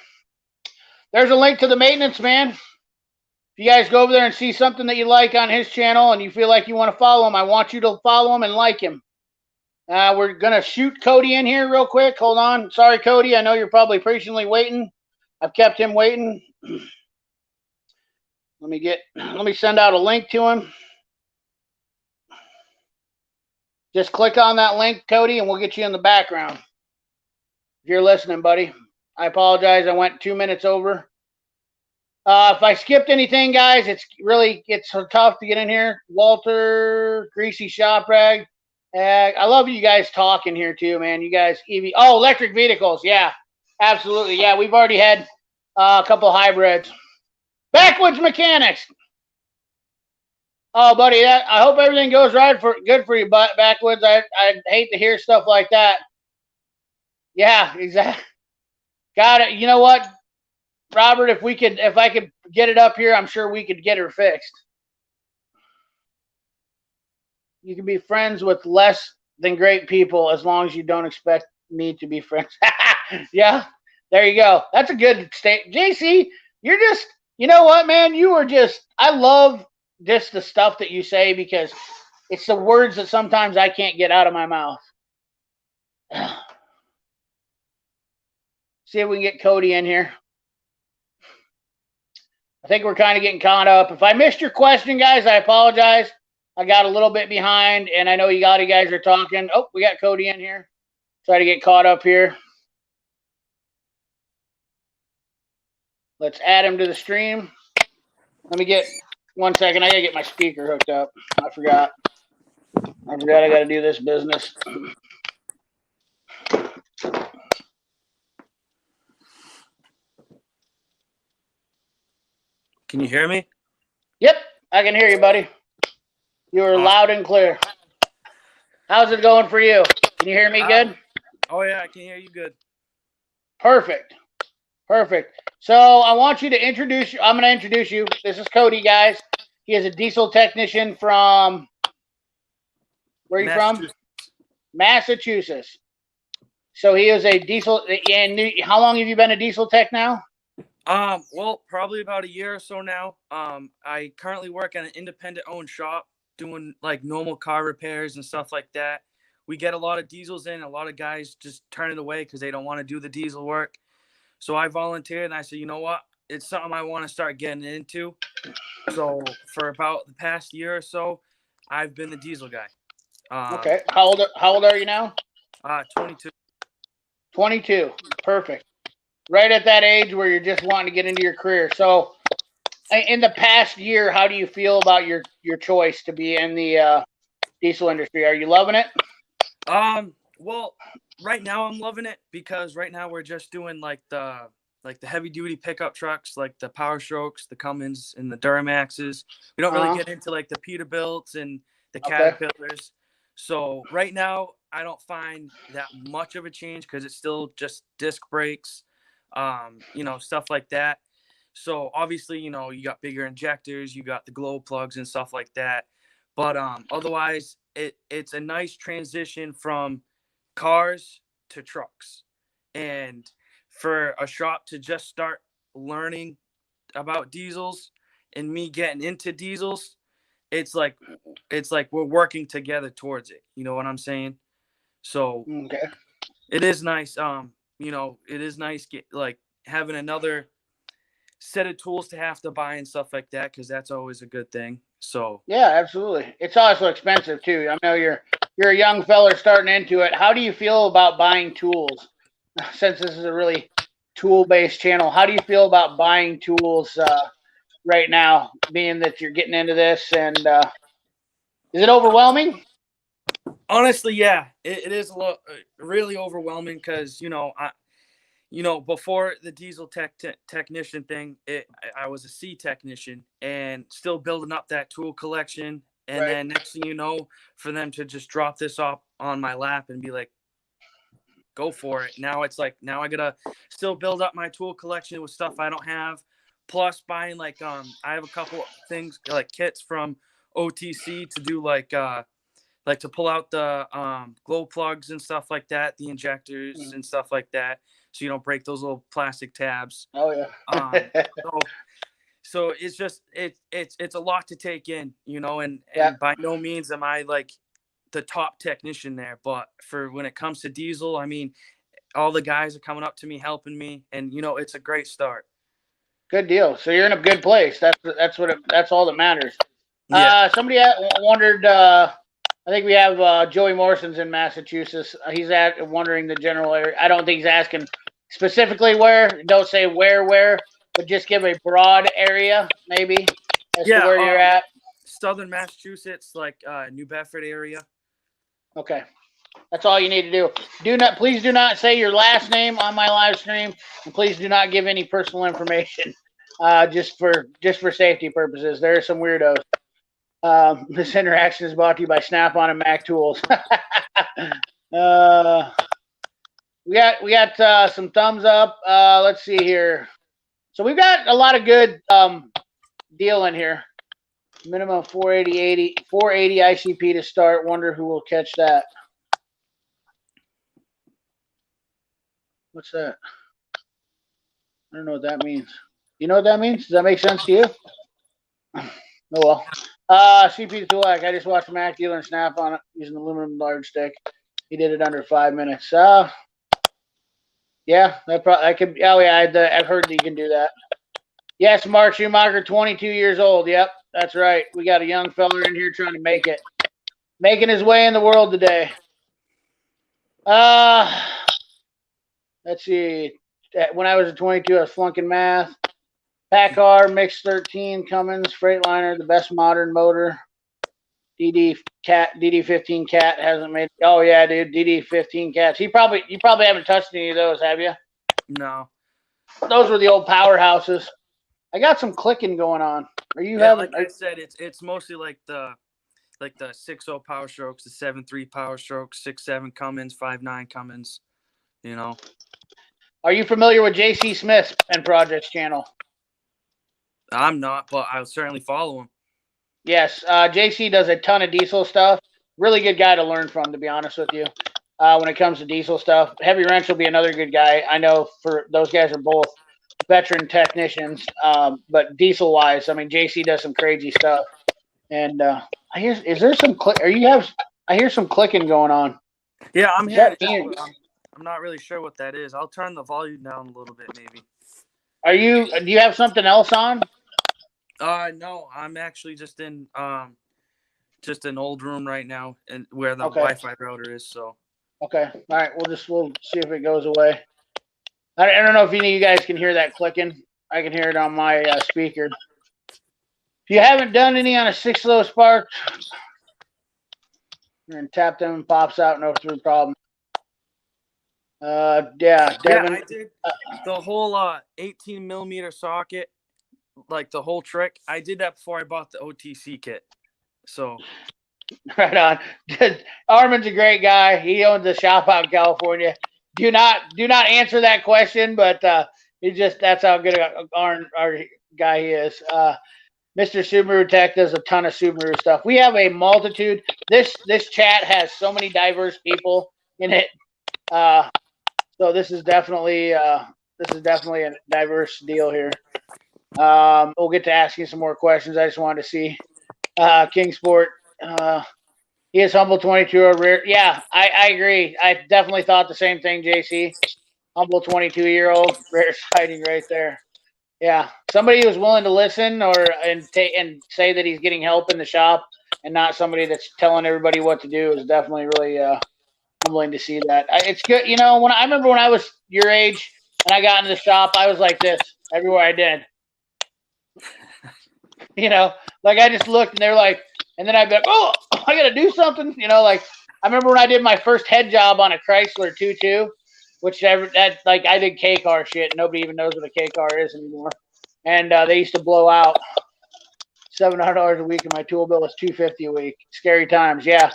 There's a link to the maintenance man. If you guys go over there and see something that you like on his channel and you feel like you want to follow him, I want you to follow him and like him. We're going to shoot Cody in here real quick. Hold on. Sorry, Cody. I know you're probably patiently waiting. I've kept him waiting. Let me send out a link to him. Just click on that link, Cody, and we'll get you in the background. If you're listening, buddy. I apologize. I went 2 minutes over. If I skipped anything, guys, it's tough to get in here. Walter, Greasy Shop Rag. I love you guys talking here too, man. You guys, electric vehicles. Yeah, absolutely. Yeah, we've already had a couple hybrids. Backwoods Mechanics. Oh, buddy, I hope everything goes good for you, Backwoods. I hate to hear stuff like that. Yeah, exactly. Got it. You know what, Robert? If I could get it up here, I'm sure we could get her fixed. You can be friends with less than great people as long as you don't expect me to be friends. Yeah, there you go. That's a good state. JC, you're just, you know what, man? I love just the stuff that you say because it's the words that sometimes I can't get out of my mouth. See if we can get Cody in here. I think we're kind of getting caught up. If I missed your question, guys, I apologize. I got a little bit behind, and I know you guys are talking. Oh, we got Cody in here. Try to get caught up here. Let's add him to the stream. Let me get 1 second. I got to get my speaker hooked up. I forgot I got to do this business. Can you hear me? Yep, I can hear you, buddy. You are loud and clear. How's it going for you? Can you hear me good? Oh, yeah, I can hear you good. Perfect. Perfect. So I want you to introduce you. I'm going to introduce you. This is Cody, guys. He is a diesel technician from, where are you from? Massachusetts. So he is a diesel, and how long have you been a diesel tech now? Well, probably about a year or so now. I currently work at an independent-owned shop doing like normal car repairs and stuff like that. We get a lot of diesels in. A lot of guys just turn it away because they don't want to do the diesel work. So I volunteered and I said, you know what? It's something I want to start getting into. So for about the past year or so, I've been the diesel guy. Okay. How old are you now? 22. 22. Perfect. Right at that age where you're just wanting to get into your career. So in the past year, how do you feel about your choice to be in the diesel industry? Are you loving it? Well, right now I'm loving it because right now we're just doing like the heavy duty pickup trucks, like the Power Strokes, the Cummins, and the Duramaxes. We don't really get into like the Peterbilts and the Caterpillars. So right now I don't find that much of a change because it's still just disc brakes, you know, stuff like that. So obviously, you know, you got bigger injectors, you got the glow plugs and stuff like that. But otherwise, it's a nice transition from cars to trucks. And for a shop to just start learning about diesels and me getting into diesels, it's like we're working together towards it. You know what I'm saying? So Okay. it is nice. You know, it is nice like having another set of tools to have to buy and stuff like that, because that's always a good thing. So Yeah, absolutely. It's also expensive too. I know you're a young fella starting into it. How do you feel about buying tools? Since this is a really tool-based channel, how do you feel about buying tools right now, being that you're getting into this? And is it overwhelming? honestly, yeah, it is a lot, really overwhelming because you know, before the diesel technician thing, I was a C technician and still building up that tool collection. And Right. then next thing you know, for them to just drop this off on my lap and be like, go for it. Now it's like, now I gotta still build up my tool collection with stuff I don't have. Plus buying like, I have a couple things like kits from OTC to do like to pull out the glow plugs and stuff like that, the injectors and stuff like that, so you don't break those little plastic tabs. Oh yeah. Um, so so it's just it's a lot to take in, you know, Yeah. and by no means am I like the top technician there, but for when it comes to diesel, I mean, all the guys are coming up to me, helping me, and you know, it's a great start. Good deal. So you're in a good place. That's all that matters. Yeah, Somebody wondered. I think we have Joey Morrison's in Massachusetts. He's wondering the general area. I don't think he's asking specifically where. Don't say where, but just give a broad area maybe as to yeah. where you're at. Southern Massachusetts, like New Bedford area. Okay. That's all you need to do. Please do not say your last name on my live stream, and please do not give any personal information. Just for safety purposes. There are some weirdos. This interaction is brought to you by Snap-on and Mac Tools. We got some thumbs up. Let's see here. So we've got a lot of good deal in here. Minimum 480 ICP to start. Wonder who will catch that. What's that? I don't know what that means. You know what that means? Does that make sense to you? Oh well. CP Tulak. I just watched Mac Dealer and Snap on it using the aluminum large stick. He did it under 5 minutes. Yeah, that could. Oh yeah, I've heard that you can do that. Yes, Mark Schumacher, 22 years old. Yep, that's right. We got a young fella in here trying to make it, making his way in the world today. Let's see. When I was 22, I was flunking math. Packard, Mix 13, Cummins, Freightliner, the best modern motor. DD15 Cat hasn't made. Oh yeah, dude, DD15 Cats. You probably haven't touched any of those, have you? No. Those were the old powerhouses. I got some clicking going on. Are you Yeah, having? like I said, it's mostly like the 6.0 Power Strokes, the 7.3 Power Strokes, 6.7 Cummins, 5.9 Cummins. You know. Are you familiar with JC Smith and Projects channel? I'm not, but I'll certainly follow him. Yes, JC does a ton of diesel stuff. Really good guy to learn from, to be honest with you. When it comes to diesel stuff, Heavy Wrench will be another good guy. I know for those guys are both veteran technicians, but diesel wise, I mean JC does some crazy stuff. And I hear some clicking going on. Yeah, I'm Is hearing that it me? too, but I'm not really sure what that is. I'll turn the volume down a little bit, maybe. Do you have something else on? No, I'm actually just in an old room right now, and where the Okay. Wi-Fi router is. So. Okay. All right. We'll see if it goes away. I don't know if any of you guys can hear that clicking. I can hear it on my speaker. If you haven't done any on a 6-low spark, and tap them and pops out, no through problem. Yeah, Devin. Yeah, I did the whole 18 millimeter socket, like the whole trick. I did that before I bought the OTC kit. So. Right on. Armin's a great guy. He owns a shop out in California. Do not answer that question, but that's how good our guy he is. Mr. Subaru Tech does a ton of Subaru stuff. We have a multitude. This chat has so many diverse people in it. So this is definitely a diverse deal here. We'll get to asking some more questions. I just wanted to see Kingsport. He is humble 22 or rare. Yeah, I agree. I definitely thought the same thing, JC. Humble 22-year-old, rare sighting right there. Yeah, somebody who's willing to listen and say that he's getting help in the shop, and not somebody that's telling everybody what to do is definitely really humbling to see that. It's good, When I remember when I was your age and I got into the shop, I was like this everywhere I did. Like I just looked and they're like, and then I'd be like, oh, I got to do something. Like I remember when I did my first head job on a Chrysler 2.2, which I did K car shit. Nobody even knows what a K car is anymore. And they used to blow out $700 a week, and my tool bill was $250 a week. Scary times. Yeah,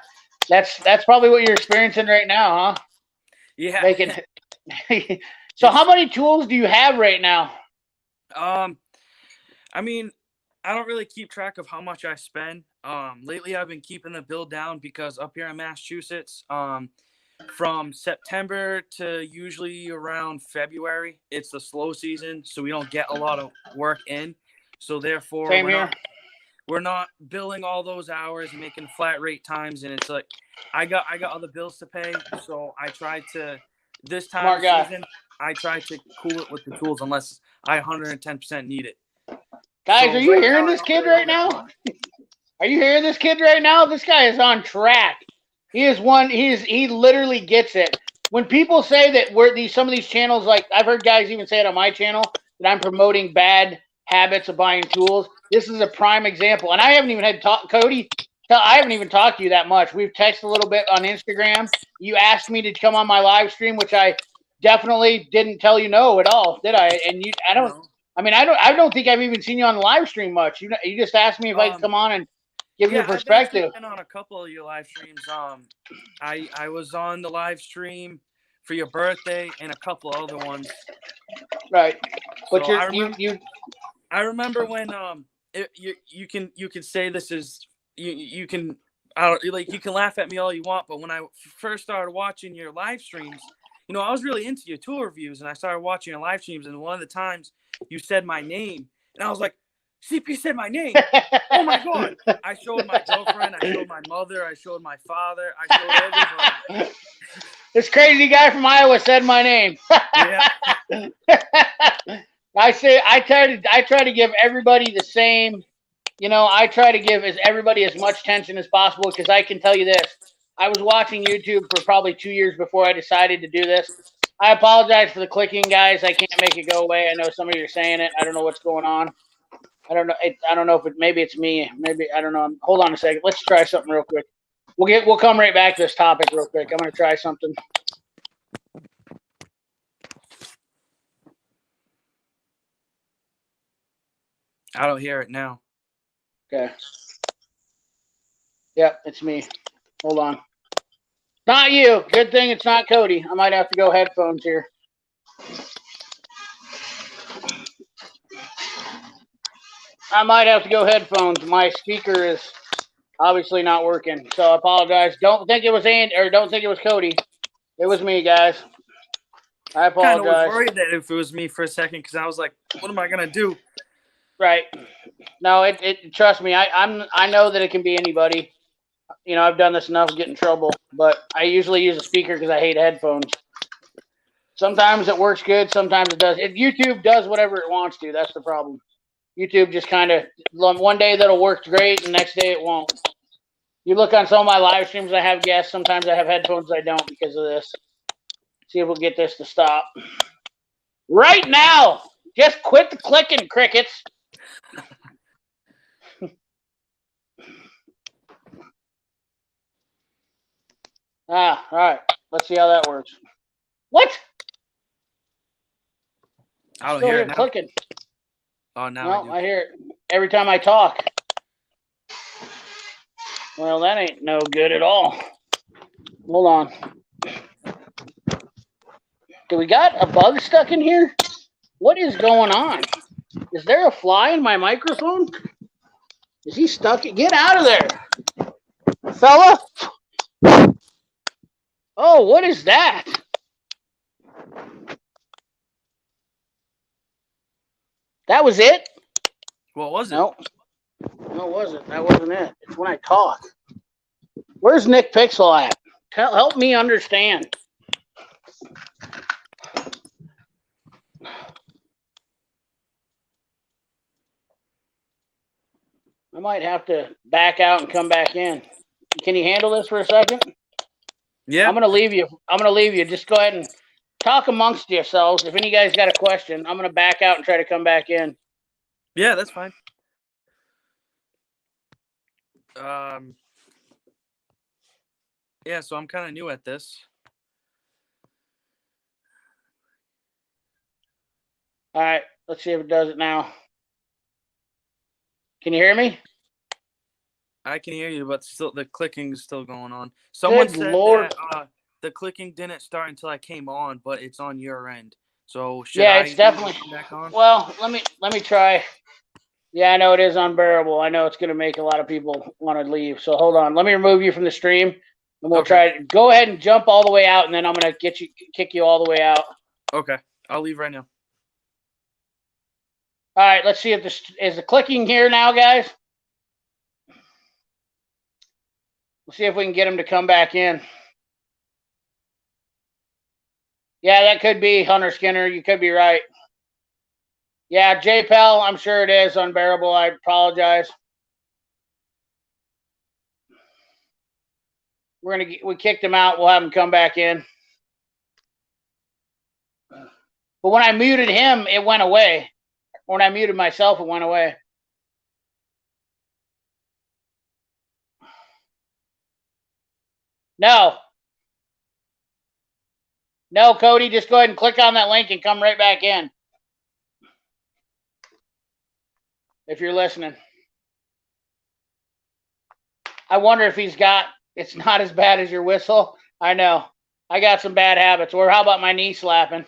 that's probably what you're experiencing right now, huh? Yeah. Making. So how many tools do you have right now? I mean, I don't really keep track of how much I spend. Lately I've been keeping the bill down because up here in Massachusetts, from September to usually around February, it's the slow season, so we don't get a lot of work in. So therefore, Same here. We're not billing all those hours and making flat rate times, and it's like I got other bills to pay, so I try to this time Smart of guy. season I try to cool it with the tools unless I 110% need it. Guys, So are you right hearing now, I this don't kid really right do that now? much. Are you hearing this kid right now? This guy is on track. He literally gets it. When people say that some of these channels, like I've heard guys even say it on my channel, that I'm promoting bad habits of buying tools. This is a prime example. And I haven't even had Cody. I haven't even talked to you that much. We've texted a little bit on Instagram. You asked me to come on my live stream, which I definitely didn't tell you no at all, did I? And I don't. No. I don't think I've even seen you on the live stream much. You just asked me if I could come on and give your perspective. I've been on a couple of your live streams. I was on the live stream for your birthday and a couple other ones. Right, but So I remember when you can say this is you can you can laugh at me all you want, but when I first started watching your live streams, I was really into your tool reviews, and I started watching your live streams, and one of the times you said my name, and I was like, CP said my name. Oh my God. I showed my girlfriend, I showed my mother, I showed my father, I showed everybody. This crazy guy from Iowa said my name. Yeah. I try to give everybody the same. I try to give everybody as much attention as possible, because I can tell you this. I was watching YouTube for probably 2 years before I decided to do this. I apologize for the clicking, guys. I can't make it go away. I know some of you are saying it. I don't know what's going on. I don't know. I don't know if maybe it's me. Maybe I don't know. Hold on a second. Let's try something real quick. We'll come right back to this topic real quick. I'm going to try something. I don't hear it now. Okay. Yep, it's me. Hold on. Not you. Good thing it's not Cody. I might have to go headphones here. My speaker is obviously not working, so I apologize. Don't think it was Andy, or don't think it was Cody. It was me, guys. I apologize. Kind of was worried that if it was me for a second, because I was like, what am I gonna do? Right. No, trust me, I know that it can be anybody. I've done this enough to get in trouble, but I usually use a speaker because I hate headphones. Sometimes it works good, sometimes it does. YouTube does whatever it wants to. That's the problem. YouTube just kind of, one day that'll work great, and the next day it won't. You look on some of my live streams, I have guests. Sometimes I have headphones, I don't, because of this. See if we'll get this to stop. Right now! Just quit the clicking, crickets. All right. Let's see how that works. What? I don't hear it now. Clicking. Oh, now I hear it every time I talk. Well, that ain't no good at all. Hold on. Do we got a bug stuck in here? What is going on? Is there a fly in my microphone? Is he stuck? Get out of there, fella. Oh, what is that? That was it? What was it? No, it wasn't. That wasn't it. It's when I talk. Where's Nick Pixel at? Help me understand. I might have to back out and come back in. Can you handle this for a second? Yeah. I'm gonna leave you. Just go ahead and talk amongst yourselves. If any of you guys got a question, I'm gonna back out and try to come back in. Yeah, that's fine. Yeah, so I'm kind of new at this. All right, let's see if it does it now. Can you hear me? I can hear you, but still the clicking is still going on. Someone Good said Lord. that the clicking didn't start until I came on, but it's on your end. So should Yeah, I it's definitely. come back on? Well, let me try. Yeah, I know it is unbearable. I know it's going to make a lot of people want to leave. So hold on. Let me remove you from the stream, and we'll Okay. try. Go ahead and jump all the way out, and then I'm going to kick you all the way out. Okay, I'll leave right now. All right. Let's see if this is the clicking here now, guys. We'll see if we can get him to come back in. Yeah, that could be Hunter Skinner. You could be right. Yeah, JPEL, I'm sure it is unbearable. I apologize. We kicked him out. We'll have him come back in. But when I muted him, it went away. When I muted myself, it went away. No, Cody, just go ahead and click on that link and come right back in. If you're listening. I wonder if it's not as bad as your whistle. I know. I got some bad habits. Or how about my knee slapping?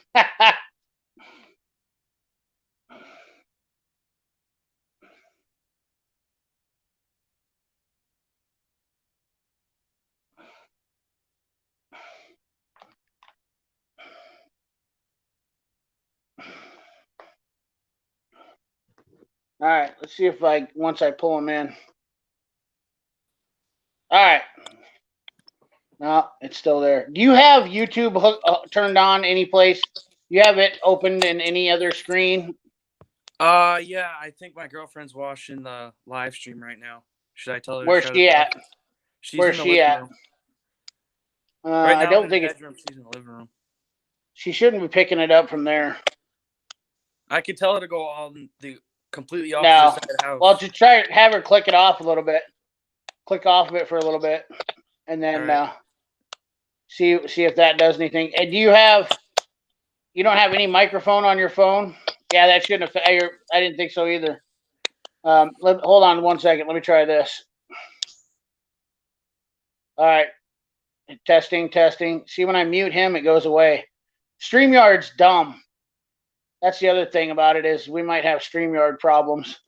All right, let's see if once I pull him in. All right. No, it's still there. Do you have YouTube turned on any place? You have it opened in any other screen? Yeah, I think my girlfriend's watching the live stream right now. Should I tell her? Where's she at? She's in the living room. Right now, I don't I'm in think the bedroom. She's in the living room. She shouldn't be picking it up from there. I could tell her to go on the completely opposite No. side of the house. Well, to have her click it off a little bit. Click off of it for a little bit, and then see if that does anything. And you don't have any microphone on your phone? Yeah, that shouldn't affect. I didn't think so either. Hold on 1 second. Let me try this. All right. Testing. See, when I mute him, it goes away. StreamYard's dumb. That's the other thing about it is we might have StreamYard problems.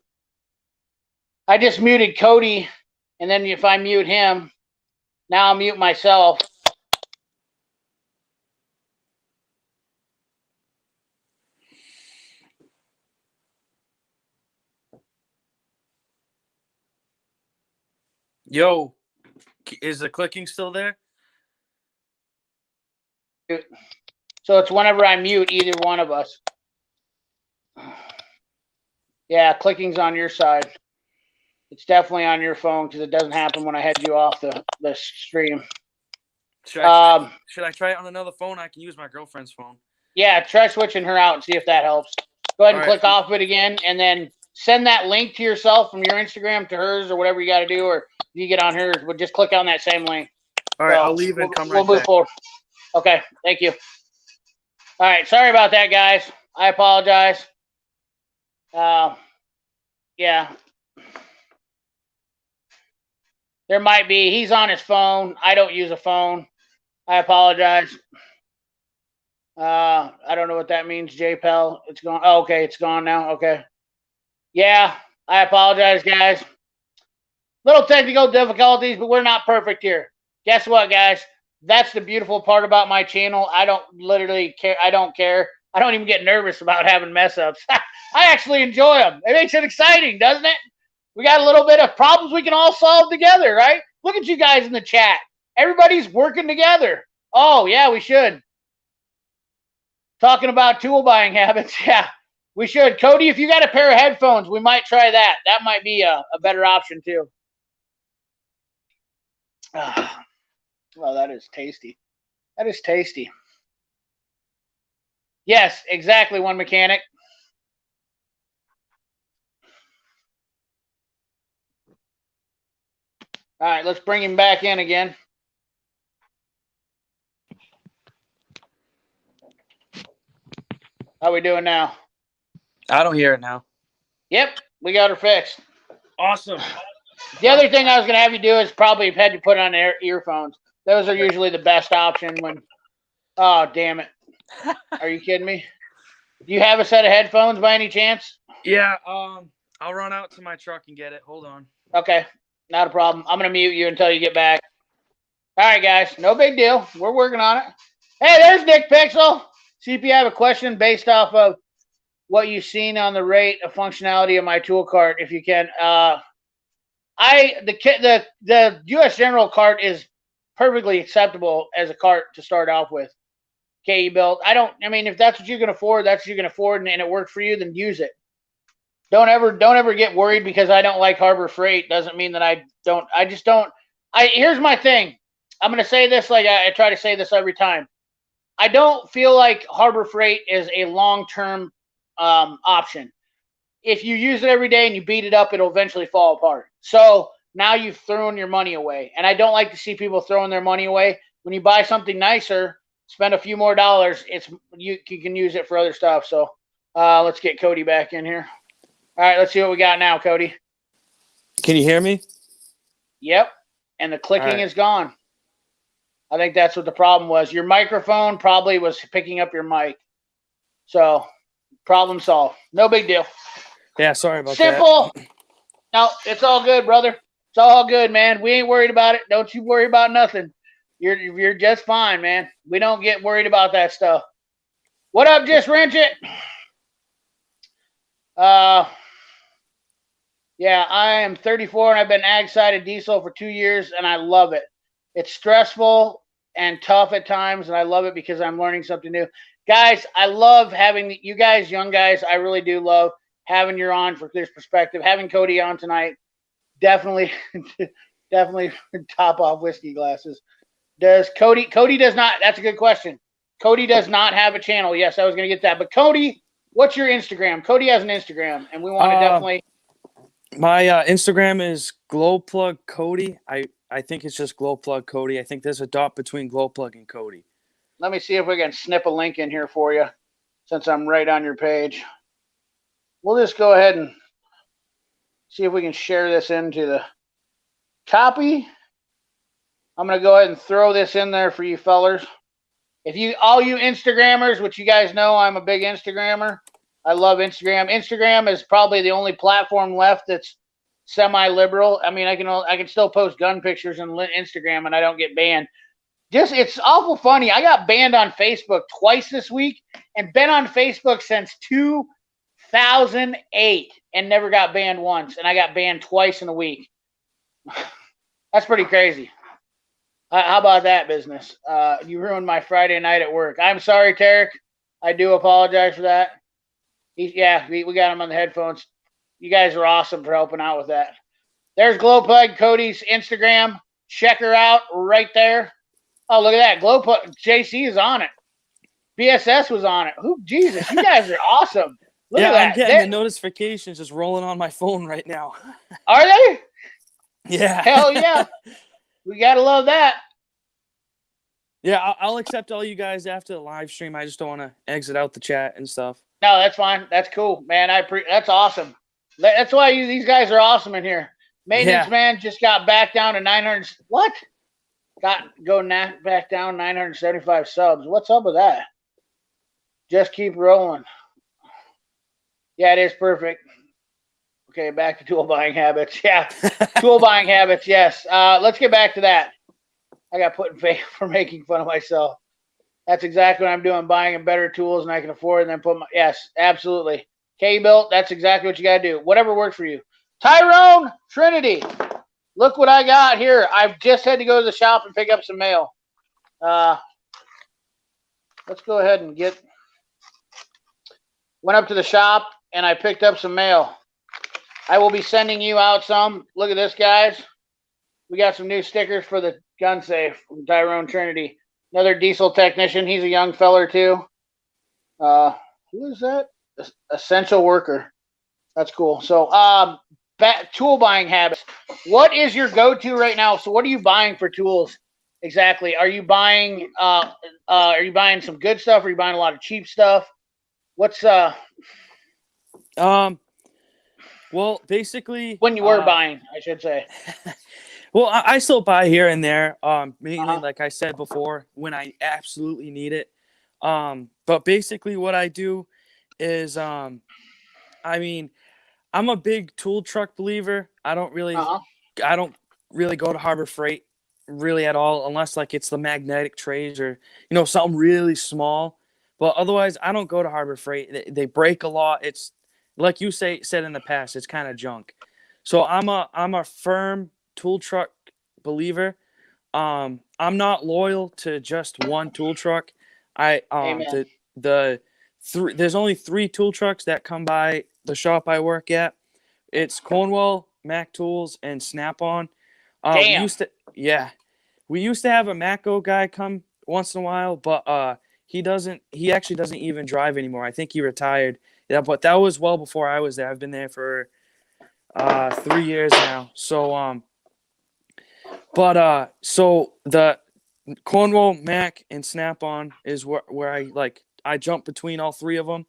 I just muted Cody, and then if I mute him, now I'll mute myself. Yo, is the clicking still there? So it's whenever I mute either one of us. Yeah, clicking's on your side. It's definitely on your phone because it doesn't happen when I head you off the stream. Should I try it on another phone? I can use my girlfriend's phone. Yeah, try switching her out and see if that helps. Go ahead and click off of it again, and then send that link to yourself from your Instagram to hers or whatever you got to do, or you get on hers, but just click on that same link. All right, I'll leave and come right back. We'll move forward. Okay, thank you. All right, sorry about that, guys. I apologize. Yeah. There might be. He's on his phone. I don't use a phone. I apologize. I don't know what that means, JPEL. It's gone. Oh, okay, it's gone now. Okay. Yeah, I apologize, guys. Little technical difficulties, but we're not perfect here. Guess what, guys? That's the beautiful part about my channel. I don't literally care. I don't care. I don't even get nervous about having mess ups. I actually enjoy them. It makes it exciting, doesn't it? We got a little bit of problems we can all solve together, right? Look at you guys in the chat. Everybody's working together. Oh, yeah, we should. Talking about tool buying habits. Yeah, we should. Cody, if you got a pair of headphones, we might try that. That might be a better option, too. Well, that is tasty. That is tasty. Yes, exactly, one mechanic. All right, let's bring him back in again. How we doing now? I don't hear it now. Yep, we got her fixed. Awesome. The other thing I was going to have you do is probably had you put on earphones. Those are usually the best option when... Oh, damn it. Are you kidding me? Do you have a set of headphones by any chance? Yeah, I'll run out to my truck and get it. Hold on. Okay, not a problem. I'm going to mute you until you get back. All right, guys, no big deal. We're working on it. Hey, there's Nick Pixel. See if you have a question based off of what you've seen on the rate of functionality of my tool cart, if you can. The U.S. General cart is perfectly acceptable as a cart to start off with. KE built. I mean, if that's what you can afford, that's what you can afford, and it worked for you, then use it. Don't ever get worried because I don't like Harbor Freight. Doesn't mean that I just don't. Here's my thing. I'm going to say this like I try to say this every time. I don't feel like Harbor Freight is a long-term option. If you use it every day and you beat it up, it'll eventually fall apart. So now you've thrown your money away. And I don't like to see people throwing their money away. When you buy something nicer, spend a few more dollars, you can use it for other stuff. So let's get Cody back in here. All right, let's see what we got now, Cody. Can you hear me? Yep. And the clicking right. is gone. I think that's what the problem was. Your microphone probably was picking up your mic. So, problem solved. No big deal. Yeah, sorry about Simple. that. No, it's all good, brother. It's all good, man. We ain't worried about it. Don't you worry about nothing. You're just fine, man. We don't get worried about that stuff. What up, Just Wrench It? Yeah, I am 34 and I've been ag-sided diesel for 2 years and I love it. It's stressful and tough at times, and I love it because I'm learning something new. Guys, I love having you guys, young guys. I really do love having you on for this perspective. Having Cody on tonight, definitely top off whiskey glasses. Does Cody does not, that's a good question. Cody does not have a channel. Yes, I was going to get that. But Cody, what's your Instagram? Cody has an Instagram, and we want to definitely. My Instagram is GLOWPLUG CODY. I think it's just GLOWPLUG CODY. I think there's a dot between GLOWPLUG and Cody. Let me see if we can snip a link in here for you, since I'm right on your page. We'll just go ahead and see if we can share this into the copy. I'm going to go ahead and throw this in there for you fellers. All you Instagrammers, which you guys know I'm a big Instagrammer. I love Instagram. Instagram is probably the only platform left that's semi-liberal. I mean, I can still post gun pictures on Instagram and I don't get banned. It's awful funny. I got banned on Facebook twice this week and been on Facebook since 2008 and never got banned once. And I got banned twice in a week. That's pretty crazy. How about that business? You ruined my Friday night at work. I'm sorry, Tarek. I do apologize for that. We got him on the headphones. You guys are awesome for helping out with that. There's GLOWPLUG Cody's Instagram. Check her out right there. Oh, look at that. GLOWPLUG. JC is on it. BSS was on it. Jesus, you guys are awesome. Look at that. I'm getting the notifications just rolling on my phone right now. Are they? Yeah. Hell yeah. We got to love that. Yeah, I'll accept all you guys after the live stream. I just don't want to exit out the chat and stuff. No, that's fine. That's cool, man. That's awesome. That's why these guys are awesome in here. Maintenance man just got back down to 900. What? Back down 975 subs. What's up with that? Just keep rolling. Yeah, it is perfect. Okay, back to tool buying habits. Yeah, tool buying habits. Yes. Let's get back to that. I got put in face for making fun of myself. That's exactly what I'm doing. Buying better tools and I can afford, and then put my yes, absolutely. K-Built. That's exactly what you got to do. Whatever works for you. Tyrone Trinity. Look what I got here. I've just had to go to the shop and pick up some mail. Let's go ahead and went up to the shop and I picked up some mail. I will be sending you out some. Look at this, guys. We got some new stickers for the gun safe from Tyrone Trinity. Another diesel technician. He's a young feller too. Who is that? Essential worker. That's cool. So, tool buying habits. What is your go-to right now? So, what are you buying for tools exactly? Are you buying? Are you buying some good stuff? Or are you buying a lot of cheap stuff? What's Well, basically, when you were buying, I should say. Well, I still buy here and there. Mainly, like I said before, when I absolutely need it. But basically, what I do is, I mean, I'm a big tool truck believer. I don't really go to Harbor Freight really at all, unless like it's the magnetic trays or something really small. But otherwise, I don't go to Harbor Freight. They break a lot. It's like you said in the past. It's kind of junk. So I'm a firm tool truck believer. I'm not loyal to just one tool truck. There's only 3 tool trucks that come by the shop I work at. It's Cornwell, Mac Tools, and Snap-on. Damn. We used to have a Matco guy come once in a while, but he actually doesn't even drive anymore. I think he retired. Yeah, but that was well before I was there. I've been there for 3 years now. So so the Cornwell, Mac, and Snap-on is where I jump between all 3 of them.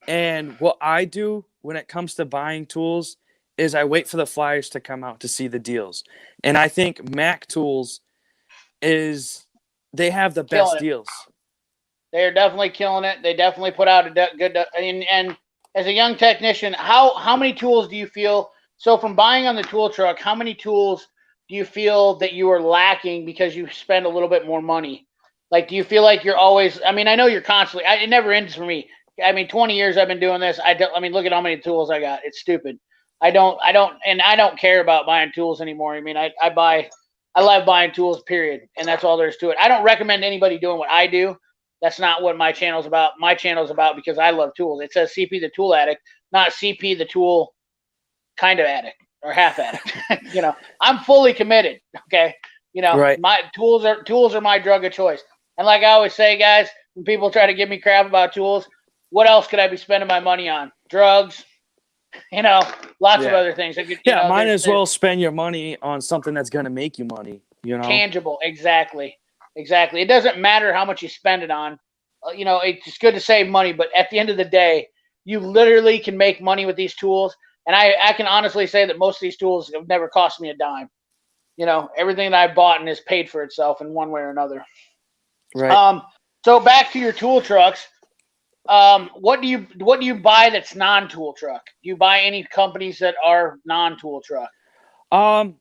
And what I do when it comes to buying tools is I wait for the flyers to come out to see the deals. And I think Mac Tools they have the best deals. They're definitely killing it. They definitely put out a good and as a young technician, how many tools do you feel? So from buying on the tool truck, how many tools do you feel that you are lacking because you spend a little bit more money? Like, do you feel like you're always? I mean, I know you're constantly. It never ends for me. I mean, 20 years I've been doing this. I mean, look at how many tools I got. It's stupid. I don't care about buying tools anymore. I mean, I love buying tools, period. And that's all there is to it. I don't recommend anybody doing what I do. That's not what my channel's about. My channel's about because I love tools. It says CP the tool addict, not CP the tool kind of addict or half addict. I'm fully committed. Okay. Right. My tools are my drug of choice. And like I always say, guys, when people try to give me crap about tools, what else could I be spending my money on? Drugs, lots of other things. Might as well spend your money on something that's going to make you money, Tangible. Exactly. It doesn't matter how much you spend it on. It's good to save money, but at the end of the day, you literally can make money with these tools. And I can honestly say that most of these tools have never cost me a dime. Everything that I bought and has paid for itself in one way or another. Right. So back to your tool trucks. What do you buy that's non-tool truck? Do you buy any companies that are non-tool truck? I'm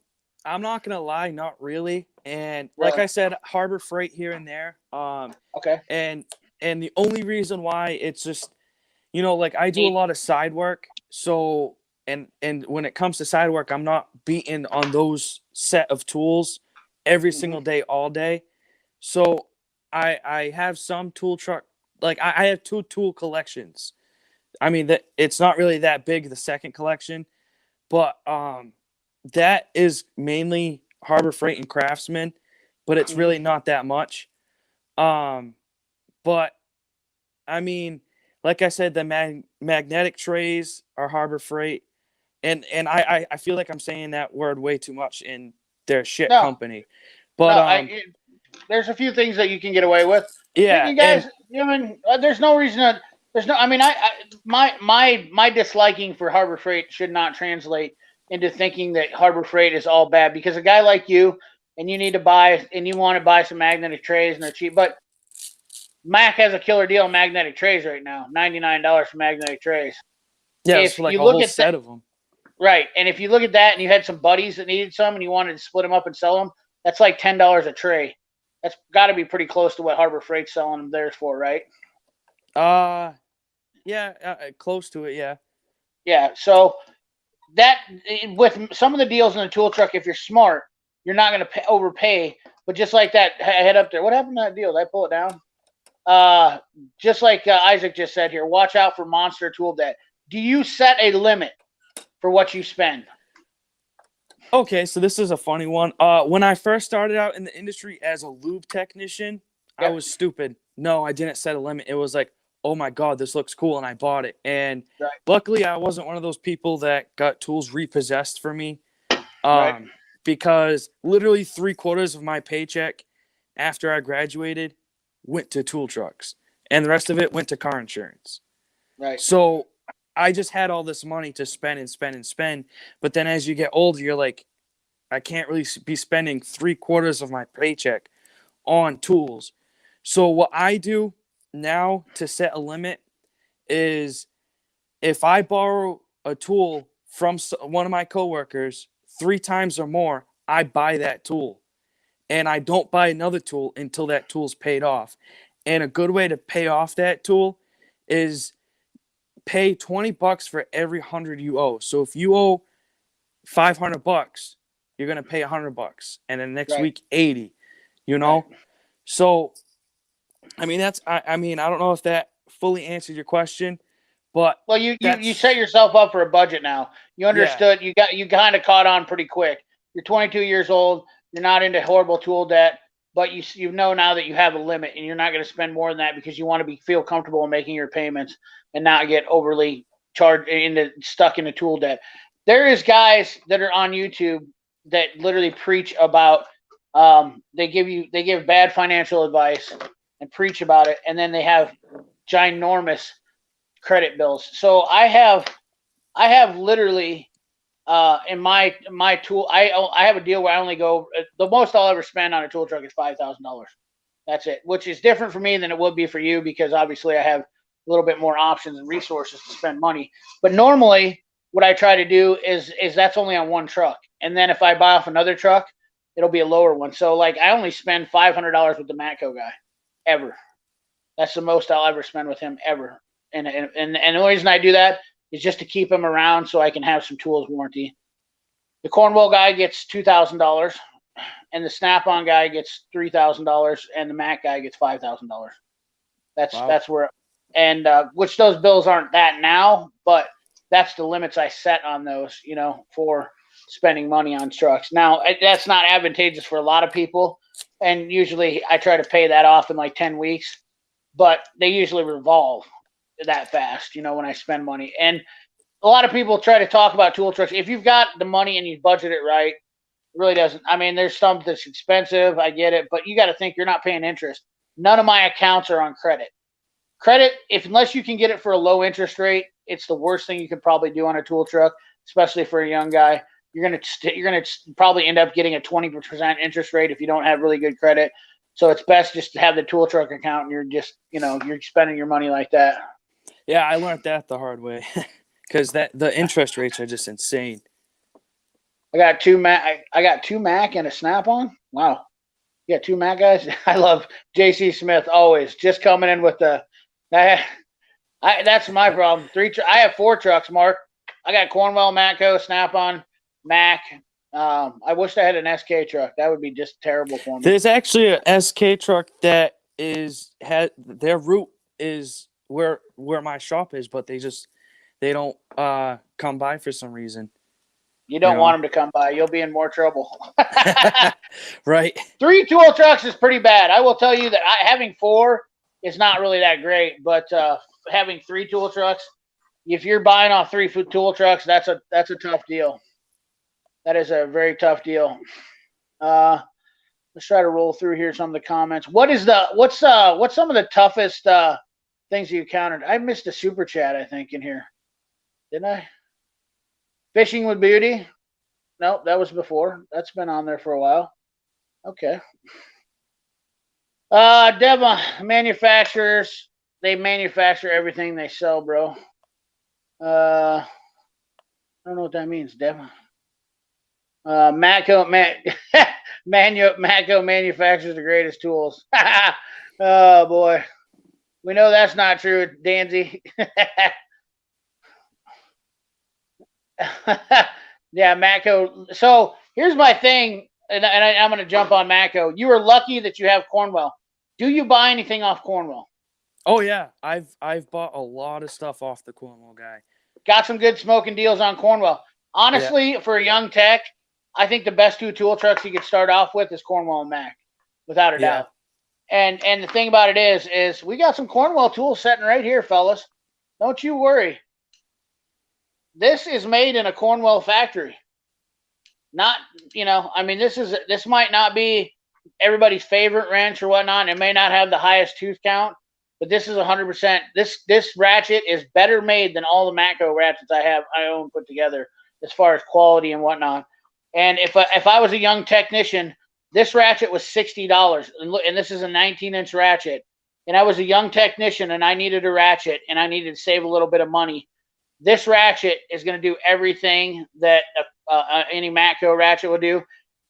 not gonna lie, not really. And like I said, Harbor Freight here and there. Okay. And the only reason why it's just, I do a lot of side work. So and when it comes to side work, I'm not beating on those set of tools every single day, all day. So I have some tool truck. Like I have 2 tool collections. I mean that it's not really that big, the second collection, but that is mainly Harbor Freight and Craftsman, but it's really not that much. But I mean, like I said, the magnetic trays are Harbor Freight, and I feel like I'm saying that word way too much in their shit company. But there's a few things that you can get away with. Yeah, you guys. There's no reason to. There's no. I mean, my disliking for Harbor Freight should not translate into thinking that Harbor Freight is all bad, because a guy like you, and you need to buy, and you want to buy some magnetic trays, and they're cheap, but Mac has a killer deal on magnetic trays right now, $99 for magnetic trays. Yeah, it's If for like you a look whole at that, set of them. right, and if you look at that, and you had some buddies that needed some, and you wanted to split them up and sell them, that's like $10 a tray. That's got to be pretty close to what Harbor Freight's selling them theirs for, right? Yeah, close to it. Yeah. Yeah. So that, with some of the deals in the tool truck, if you're smart, you're not going to overpay. But just like that, head up there. What happened to that deal? Did I pull it down? Just like Isaac just said here, watch out for monster tool debt. Do you set a limit for what you spend? Okay, so this is a funny one. When I first started out in the industry as a lube technician, I was stupid. No, I didn't set a limit. It was like, oh my God, this looks cool, and I bought it. And luckily, I wasn't one of those people that got tools repossessed for me. Because literally 3/4 of my paycheck after I graduated went to tool trucks, and the rest of it went to car insurance. Right. So I just had all this money to spend and spend and spend. But then as you get older, you're like, I can't really be spending 3/4 of my paycheck on tools. So what I do now to set a limit is, if I borrow a tool from one of my coworkers 3 times or more, I buy that tool. And I don't buy another tool until that tool's paid off. And a good way to pay off that tool is pay $20 for every 100 you owe. So if you owe $500, you're going to pay $100. And then next week, 80, you know? So, I mean, I mean, I don't know if that fully answered your question, but. Well, you set yourself up for a budget now. You understood. Yeah. You kind of caught on pretty quick. You're 22 years old. You're not into horrible tool debt, but you know now that you have a limit, and you're not going to spend more than that because you want to feel comfortable in making your payments and not get overly stuck into tool debt. There is guys that are on YouTube that literally preach about, they give bad financial advice and preach about it, and then they have ginormous credit bills. So I have literally in my tool, I have a deal where I only go, the most I'll ever spend on a tool truck is $5,000. That's it, which is different for me than it would be for you, because obviously I have a little bit more options and resources to spend money. But normally what I try to do is that's only on one truck. And then if I buy off another truck, it'll be a lower one. So like I only spend $500 with the Matco guy ever. That's the most I'll ever spend with him ever. And the only reason I do that is just to keep him around so I can have some tools warranty. The Cornwall guy gets $2,000, and the Snap-on guy gets $3,000, and the Mac guy gets $5,000. That's where, and which those bills aren't that now, but that's the limits I set on those, you know, for spending money on trucks. Now that's not advantageous for a lot of people, and usually I try to pay that off in like 10 weeks, but they usually revolve that fast, you know, when I spend money. And a lot of people try to talk about tool trucks. If you've got the money and you budget it right, it really doesn't. I mean, there's some that's expensive, I get it, but you got to think you're not paying interest. None of my accounts are on credit. Credit, unless you can get it for a low interest rate, it's the worst thing you could probably do on a tool truck, especially for a young guy. You're gonna probably end up getting a 20% interest rate if you don't have really good credit. So it's best just to have the tool truck account, and you're just, you know, you're spending your money like that. Yeah, I learned that the hard way, because the interest rates are just insane. I got two Mac and a Snap-on. Wow, yeah, 2 Mac guys. I love JC Smith always just coming in with the. That's my problem. I have 4 trucks, Mark. I got Cornwell, Matco, Snap-on, Mac. I wish I had an SK truck. That would be just terrible for me. There's actually a SK truck that their route is where my shop is, but they don't come by for some reason. You don't want them to come by. You'll be in more trouble. Right. 3 tool trucks is pretty bad. I will tell you that having 4 is not really that great, but having 3 tool trucks, if you're buying off 3 tool trucks, that's a tough deal. That is a very tough deal. Let's try to roll through here some of the comments. What's some of the toughest things you encountered? I missed a super chat, I think, in here. Didn't I? Fishing with Beauty. Nope, that was before. That's been on there for a while. Okay. Dema manufacturers, they manufacture everything they sell, bro. I don't know what that means, Dema. Matco Matco manufactures the greatest tools. Oh boy, we know that's not true, Danzy. Yeah, Matco. So here's my thing, and I'm going to jump on Matco. You are lucky that you have Cornwell. Do you buy anything off Cornwell? Oh yeah, I've bought a lot of stuff off the Cornwall guy. Got some good smoking deals on Cornwell. Honestly, yeah. For a young tech, I think the best two tool trucks you could start off with is Cornwell and Mac, without a doubt. And the thing about it is we got some Cornwell tools sitting right here, fellas. Don't you worry. This is made in a Cornwell factory. Not, I mean, this might not be everybody's favorite wrench or whatnot. It may not have the highest tooth count, but this is 100%. This ratchet is better made than all the Matco ratchets I own put together as far as quality and whatnot. And if I was a young technician, this ratchet was $60, and this is a 19-inch ratchet. And I was a young technician, and I needed a ratchet, and I needed to save a little bit of money. This ratchet is going to do everything that any Matco ratchet will do,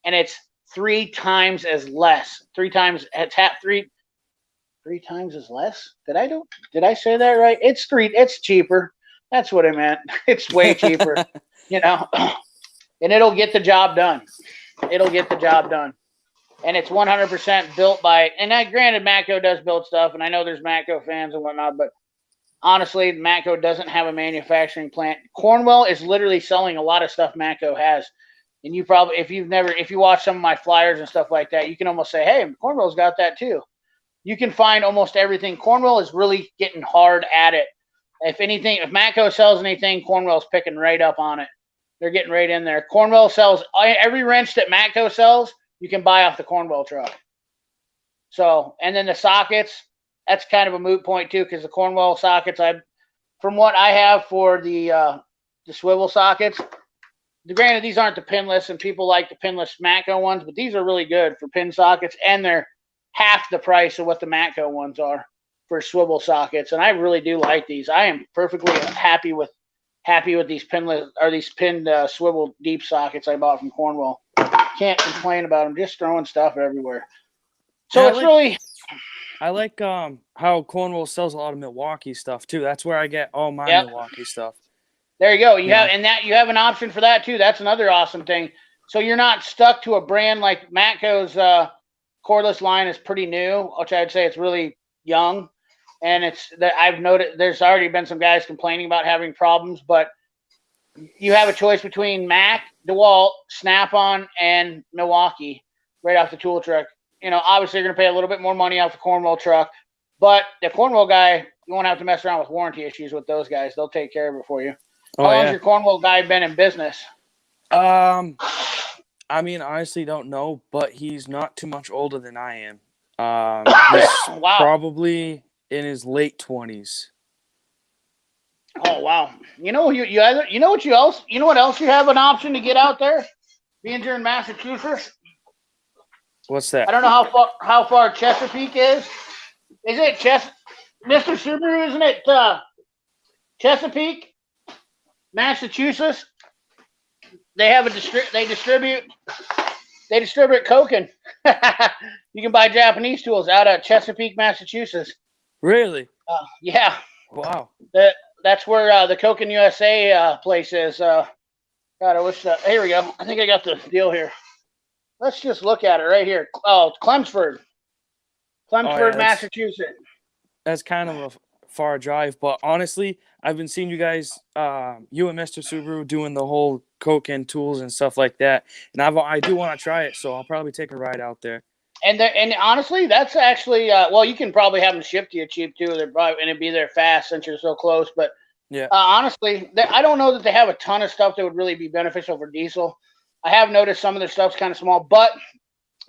and it's 3 times as less. 3 times three times as less. Did I say that right? It's cheaper. That's what I meant. It's way cheaper, and it'll get the job done. It'll get the job done. And it's 100% built by, and granted, Matco does build stuff, and I know there's Matco fans and whatnot, but honestly, Matco doesn't have a manufacturing plant. Cornwell is literally selling a lot of stuff Matco has. And you probably, if you watch some of my flyers and stuff like that, you can almost say, hey, Cornwell's got that too. You can find almost everything. Cornwell is really getting hard at it. If Matco sells anything, Cornwell's picking right up on it. They're getting right in there. Cornwell sells every wrench that Matco sells, you can buy off the Cornwell truck. So, and then the sockets, that's kind of a moot point too, because the Cornwell sockets, from what I have for the swivel sockets, granted these aren't the pinless, and people like the pinless Matco ones, but these are really good for pin sockets, and they're half the price of what the Matco ones are for swivel sockets, and I really do like these. I am perfectly happy with these pinless or these pinned swivel deep sockets I bought from Cornwell. Can't complain about them. Just throwing stuff everywhere. So yeah, it's really. I like how Cornwell sells a lot of Milwaukee stuff too. That's where I get all my Milwaukee stuff. There you go. You have an option for that too. That's another awesome thing. So you're not stuck to a brand like Matco's cordless line is pretty new, which I'd say it's really young. And it's that I've noted there's already been some guys complaining about having problems, but you have a choice between Mac, DeWalt, Snap-on, and Milwaukee right off the tool truck. Obviously you're going to pay a little bit more money off the Cornwell truck, but the Cornwell guy, you won't have to mess around with warranty issues with those guys. They'll take care of it for you. How long has your Cornwell guy been in business? I mean, honestly don't know, but he's not too much older than I am. He's probably in his late 20s. Oh wow! You know what else you have an option to get out there, being here in Massachusetts. What's that? I don't know how far Chesapeake is. Is it Mr. Subaru? Isn't it Chesapeake, Massachusetts? They have they distribute coking. You can buy Japanese tools out of Chesapeake, Massachusetts. Really? Yeah. Wow. That's where the Coke USA place is. God, I wish here we go. I think I got the deal here. Let's just look at it right here. Oh, Chelmsford, Massachusetts. That's kind of a far drive, but honestly, I've been seeing you guys, you and Mr. Subaru, doing the whole Coke and tools and stuff like that, and I do want to try it, so I'll probably take a ride out there. And honestly, that's actually well, you can probably have them shipped to you cheap too. They're probably and it'd be there fast since you're so close. But yeah, honestly, I don't know that they have a ton of stuff that would really be beneficial for diesel. I have noticed some of their stuff's kind of small, but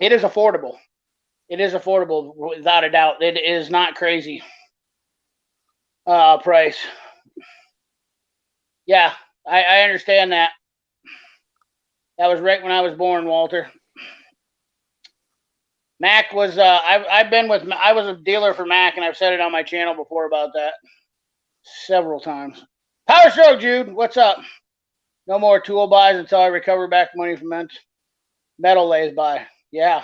it is affordable. It is affordable without a doubt. It is not crazy price. Yeah, I understand that. That was right when I was born, Walter. Mac was, I was a dealer for Mac, and I've said it on my channel before about that several times. Power Stroke, Jude, what's up? No more tool buys until I recover back money from metal lays by. Yeah.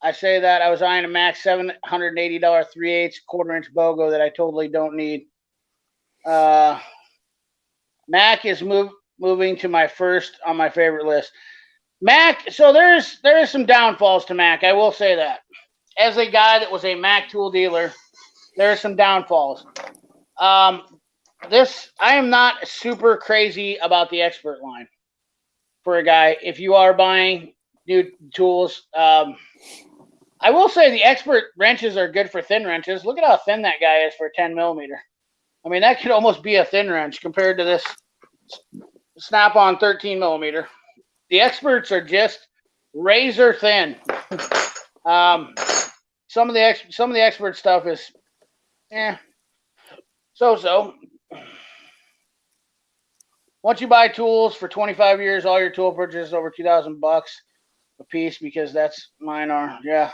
I say that I was eyeing a Mac $780 3/8 1/4-inch BOGO that I totally don't need. Mac is moving to my first on my favorite list. Mac, so there is some downfalls to Mac. I will say that. As a guy that was a Mac tool dealer, there are some downfalls. I am not super crazy about the Expert line for a guy. If you are buying new tools, I will say the Expert wrenches are good for thin wrenches. Look at how thin that guy is for a 10 millimeter. I mean, that could almost be a thin wrench compared to this Snap-on 13 millimeter. The Experts are just razor thin. Some of the Expert stuff is, so. Once you buy tools for 25 years, all your tool purchases over $2,000 a piece, because that's mine are. Yeah.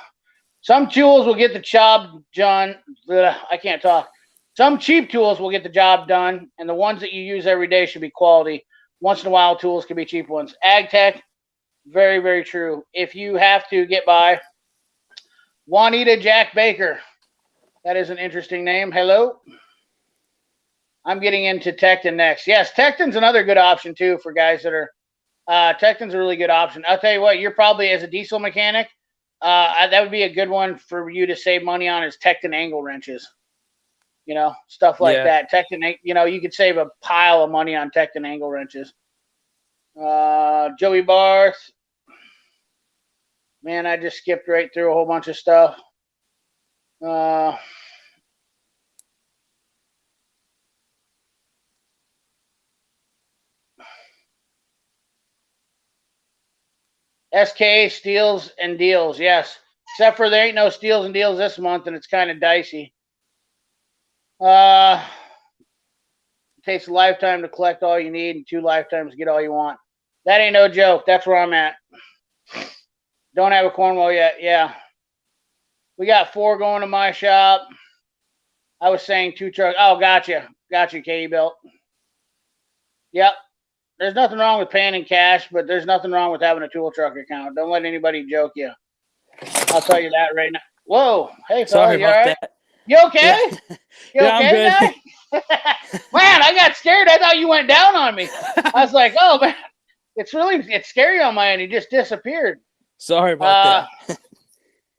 Some tools will get the job done. I can't talk. Some cheap tools will get the job done, and the ones that you use every day should be quality. Once in a while, tools can be cheap ones. AgTech, very, very true. If you have to get by, Juanita Jack Baker. That is an interesting name. Hello. I'm getting into Tecton next. Yes, Tecton's another good option, too, for guys that are Tecton's a really good option. I'll tell you what, you're probably, as a diesel mechanic, that would be a good one for you to save money on is Tecton angle wrenches. You know, stuff like that. Tecton, you know, you could save a pile of money on Tecton angle wrenches. Joey Barth. Man, I just skipped right through a whole bunch of stuff. SK steals and deals, yes. Except for there ain't no steals and deals this month, and it's kind of dicey. It takes a lifetime to collect all you need and 2 lifetimes to get all you want. That ain't no joke. That's where I'm at. Don't have a Cornwall yet. Yeah. We got 4 going to my shop. I was saying 2 trucks. Oh, gotcha. Gotcha, Katie Belt. Yep. There's nothing wrong with paying in cash, but there's nothing wrong with having a tool truck account. Don't let anybody joke you. I'll tell you that right now. Whoa. Hey, fella, you all right? That. You okay? Yeah. You okay, guy? Man, I got scared. I thought you went down on me. I was like, oh, man. It's scary on my end. He just disappeared. Sorry about that.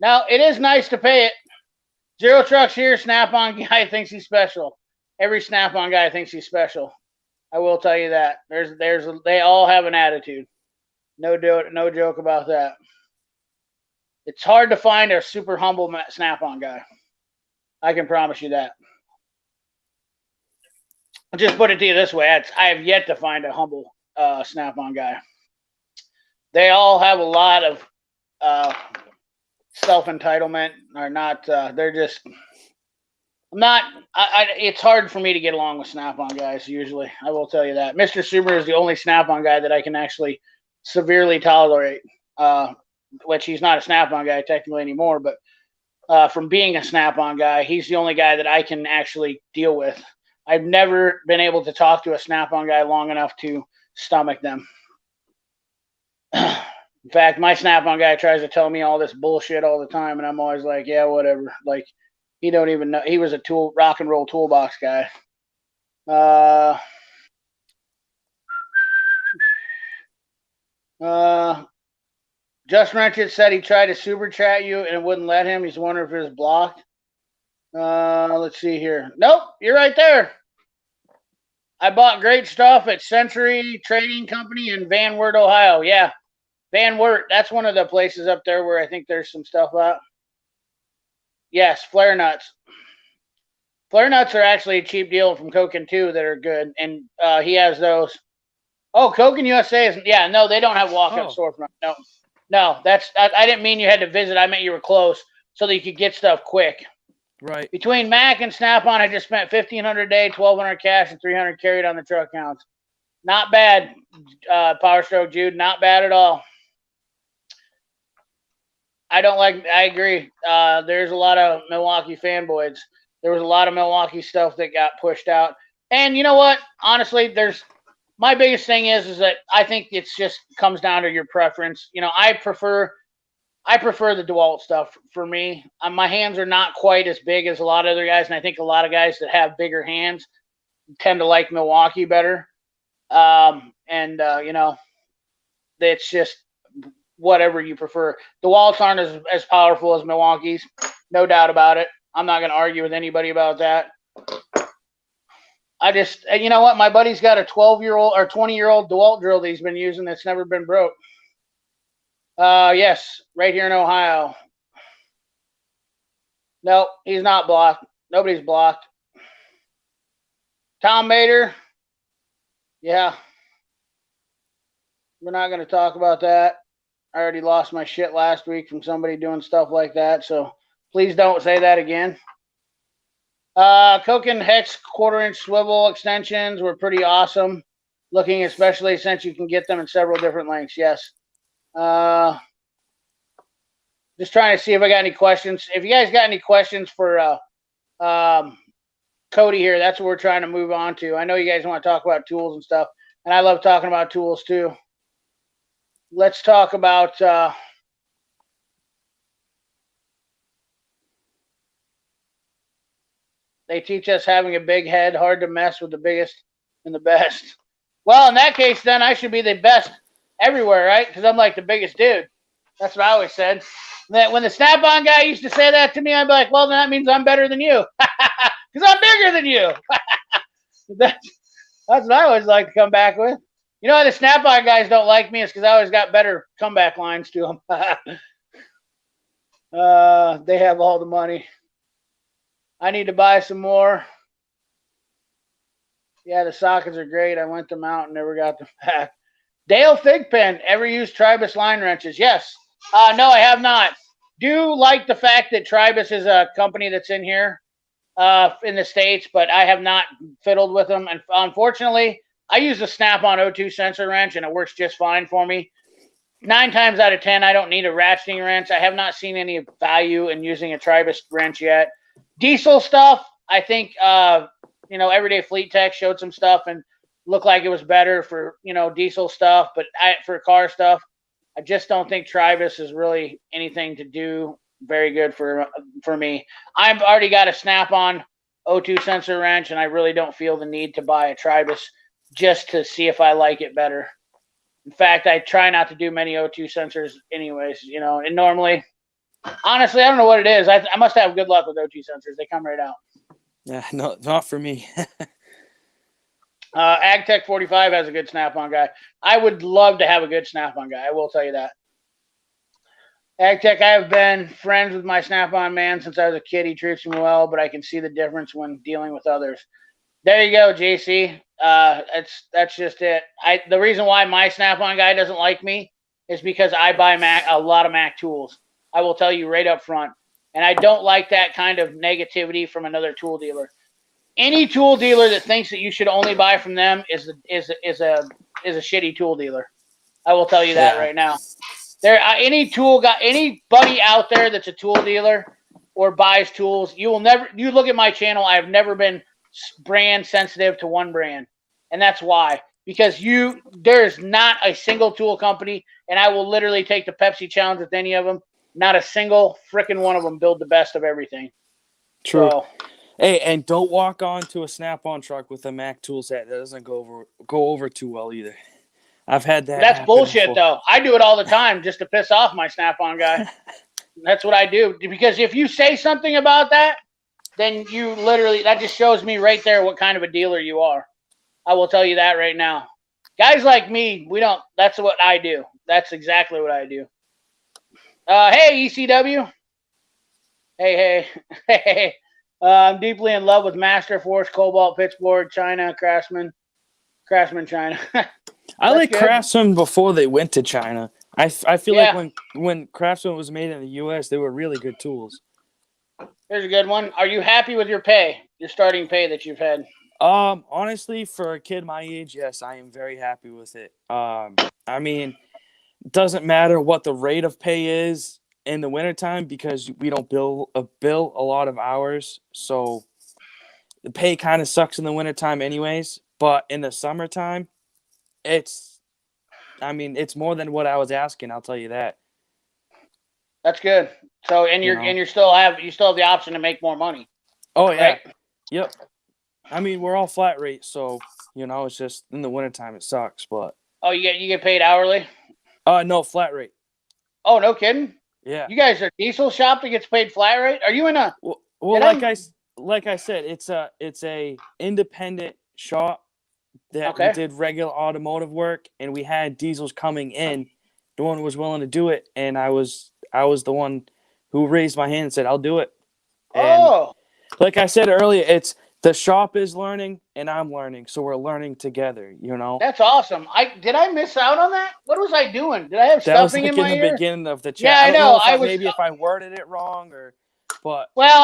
Now, it is nice to pay it. Zero Trucks here. Snap-on guy thinks he's special. Every Snap-on guy thinks he's special. I will tell you that. They all have an attitude. No joke about that. It's hard to find a super humble Snap-on guy. I can promise you that. I'll just put it to you this way. I have yet to find a humble Snap-on guy. They all have a lot of self-entitlement. Or not. They're just... it's hard for me to get along with Snap-on guys, usually. I will tell you that. Mr. Subaru is the only Snap-on guy that I can actually severely tolerate, which he's not a Snap-on guy technically anymore, but from being a Snap-on guy, he's the only guy that I can actually deal with. I've never been able to talk to a Snap-on guy long enough to stomach them. In fact, my Snap-on guy tries to tell me all this bullshit all the time, and I'm always like, yeah, whatever. Like, he don't even know. He was a rock and roll toolbox guy. Just Wrenchit said he tried to super chat you and it wouldn't let him. He's wondering if it was blocked. Let's see here. Nope, you're right there. I bought great stuff at Century Trading Company in Van Wert, Ohio. Yeah, Van Wert. That's one of the places up there where I think there's some stuff out. Yes, flare nuts. Flare nuts are actually a cheap deal from Koken too that are good, and he has those. Oh, Koken USA is no, they don't have walk-up storefront. No, that's I didn't mean you had to visit. I meant you were close so that you could get stuff quick. Right. Between Mac and Snap-on, I just spent $1,500 a day, $1,200 cash, and $300 carried on the truck counts. Not bad, Power Stroke Jude. Not bad at all. I agree. There's a lot of Milwaukee fanboys. There was a lot of Milwaukee stuff that got pushed out. And you know what? Honestly, my biggest thing is that I think it's just comes down to your preference. You know, I prefer the DeWalt stuff for me. My hands are not quite as big as a lot of other guys, and I think a lot of guys that have bigger hands tend to like Milwaukee better. You know, it's just whatever you prefer. DeWalt's aren't as powerful as Milwaukee's, no doubt about it. I'm not going to argue with anybody about that. You know what? My buddy's got a 12-year-old or 20-year-old DeWalt drill that he's been using that's never been broke. Yes, right here in Ohio. No, he's not blocked. Nobody's blocked. Tom Mater. Yeah. We're not going to talk about that. I already lost my shit last week from somebody doing stuff like that, so please don't say that again. Coke and Hex 1/4-inch swivel extensions were pretty awesome looking, especially since you can get them in several different lengths. Yes. Just trying to see if I got any questions. If you guys got any questions for Cody here, that's what we're trying to move on to. I know you guys want to talk about tools and stuff, and I love talking about tools too. Let's talk about they teach us having a big head, hard to mess with the biggest and the best. Well, in that case, then I should be the best everywhere, right? Because I'm like the biggest dude. That's what I always said. When the Snap-on guy used to say that to me, I'd be like, well, then that means I'm better than you. Because I'm bigger than you. That's what I always like to come back with. You know why the Snap-on guys don't like me? It's because I always got better comeback lines to them. They have all the money. I need to buy some more. Yeah, the sockets are great. I went them out and never got them back. Dale Thigpen, ever used Tribus line wrenches? Yes. No, I have not. Do like the fact that Tribus is a company that's in here in the States, but I have not fiddled with them. And unfortunately, I use the Snap-on O2 sensor wrench, and it works just fine for me. 9 times out of 10, I don't need a ratcheting wrench. I have not seen any value in using a Tribus wrench yet. Diesel stuff, I think, you know, Everyday Fleet Tech showed some stuff and looked like it was better for, you know, diesel stuff, but for car stuff, I just don't think Tribus is really anything to do very good for me. I've already got a Snap-on O2 sensor wrench, and I really don't feel the need to buy a Tribus just to see if I like it better. In fact, I try not to do many O2 sensors anyways, you know, and normally, honestly, I don't know what it is. I must have good luck with O2 sensors. They come right out. Yeah, no, not for me. AgTech 45 has a good Snap-on guy. I would love to have a good Snap-on guy. I will tell you that. AgTech, I have been friends with my Snap-on man since I was a kid. He treats me well, but I can see the difference when dealing with others. There you go, JC. That's just it. The reason why my Snap-on guy doesn't like me is because I buy a lot of Mac tools. I will tell you right up front. And I don't like that kind of negativity from another tool dealer. Any tool dealer that thinks that you should only buy from them is a shitty tool dealer. I will tell you that right now. Anybody out there that's a tool dealer or buys tools, you look at my channel, I have never been brand sensitive to one brand. And that's why. Because there's not a single tool company, and I will literally take the Pepsi challenge with any of them. Not a single freaking one of them build the best of everything. True. So, hey, and don't walk onto a Snap-on truck with a Mac tool set. That doesn't go over too well either. I've had that. That's bullshit, though. I do it all the time just to piss off my Snap-on guy. That's what I do. Because if you say something about that, then that just shows me right there what kind of a dealer you are. I will tell you that right now. Guys like me, that's what I do. That's exactly what I do. Hey, ECW. Hey. I'm deeply in love with Master Force, Cobalt, Pitchboard, China, Craftsman, China. I like Craftsman before they went to China. I feel like when Craftsman was made in the U.S., they were really good tools. Here's a good one. Are you happy with your pay, your starting pay that you've had? Honestly, for a kid my age, yes, I am very happy with it. I mean, it doesn't matter what the rate of pay is in the wintertime because we don't bill a lot of hours. So the pay kind of sucks in the wintertime anyways. But in the summertime, it's it's more than what I was asking, I'll tell you that. That's good. So, and You you're know. and you still have the option to make more money, Oh yeah. right? Yep. I mean, we're all flat rate, so it's just in the wintertime it sucks, but Oh, you get paid hourly? no, flat rate. Oh, no kidding. Yeah. You guys are diesel shop that gets paid flat rate? Are you in a? Well, Did I? like I said, it's a independent shop that we Okay. did regular automotive work, and we had diesels coming in. No one was willing to do it, and I was the one who raised my hand and said, "I'll do it." And Oh, like I said earlier, it's the shop is learning and I'm learning, so we're learning together. that's awesome. Did I miss out on that? What was I doing? Did I have That was stuffing like in in my the ear? beginning of the Yeah, chat. I I don't know. know if I I was. maybe if I worded it wrong but Well,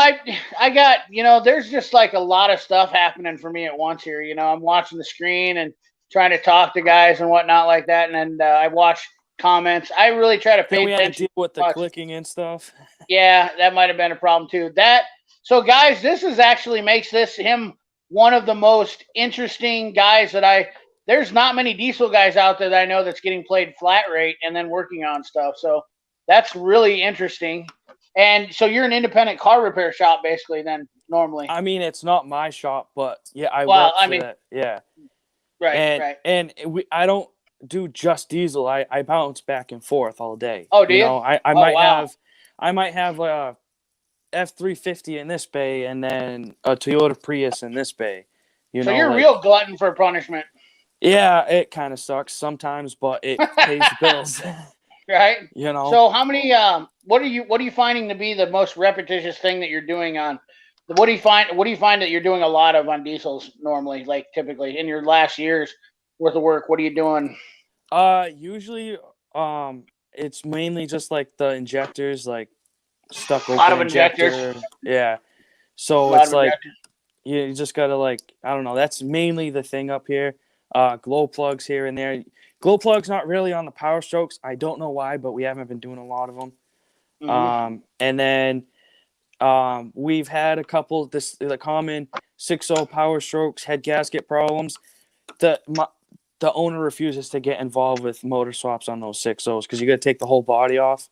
I got, there's just like a lot of stuff happening for me at once here. I'm watching the screen and trying to talk to guys and whatnot like that. And then I watch comments. I really try to then pay we had to attention deal with the much. clicking and stuff. Yeah, that might have been a problem too. So guys, this is actually makes him one of the most interesting guys there's not many diesel guys out there that I know that's getting played flat rate and then working on stuff. So that's really interesting. And so you're an independent car repair shop basically then normally. I mean, it's not my shop, but yeah, I Well, work I for mean, that. Yeah. right, And right. I don't do just diesel. I bounce back and forth all day. Oh, do you? I Oh, might wow. have a F350 in this bay and then a Toyota Prius in this bay. So you're a real glutton for punishment. Yeah, it kind of sucks sometimes, but it pays the bills. Right. You know. So how many what are you finding to be the most repetitious thing that you're doing on what do you find that you're doing a lot of on diesels normally, like typically in your last year's worth of work? What are you doing? Usually, it's mainly just like the injectors, like stuck A lot open of injectors. injector. Yeah. A So lot it's of like injectors. you just gotta like I don't know. That's mainly the thing up here. Glow plugs here and there. Glow plugs not really on the Power Strokes. I don't know why, but we haven't been doing a lot of them. Mm-hmm. And then we've had a couple the common 6.0 Power Strokes head gasket problems. The owner refuses to get involved with motor swaps on those 6.0s because you got to take the whole body off.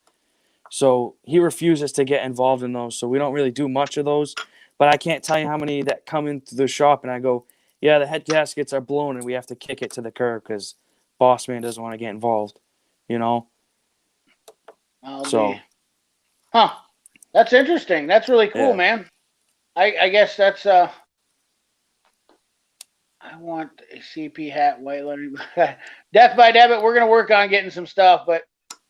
So he refuses to get involved in those. So we don't really do much of those. But I can't tell you how many that come into the shop and I go, yeah, the head gaskets are blown and we have to kick it to the curb because boss man doesn't want to get involved. So Huh. That's interesting. That's really cool, yeah. man. I guess that's I want a CP hat white lettering. Death by debit. We're gonna work on getting some stuff, but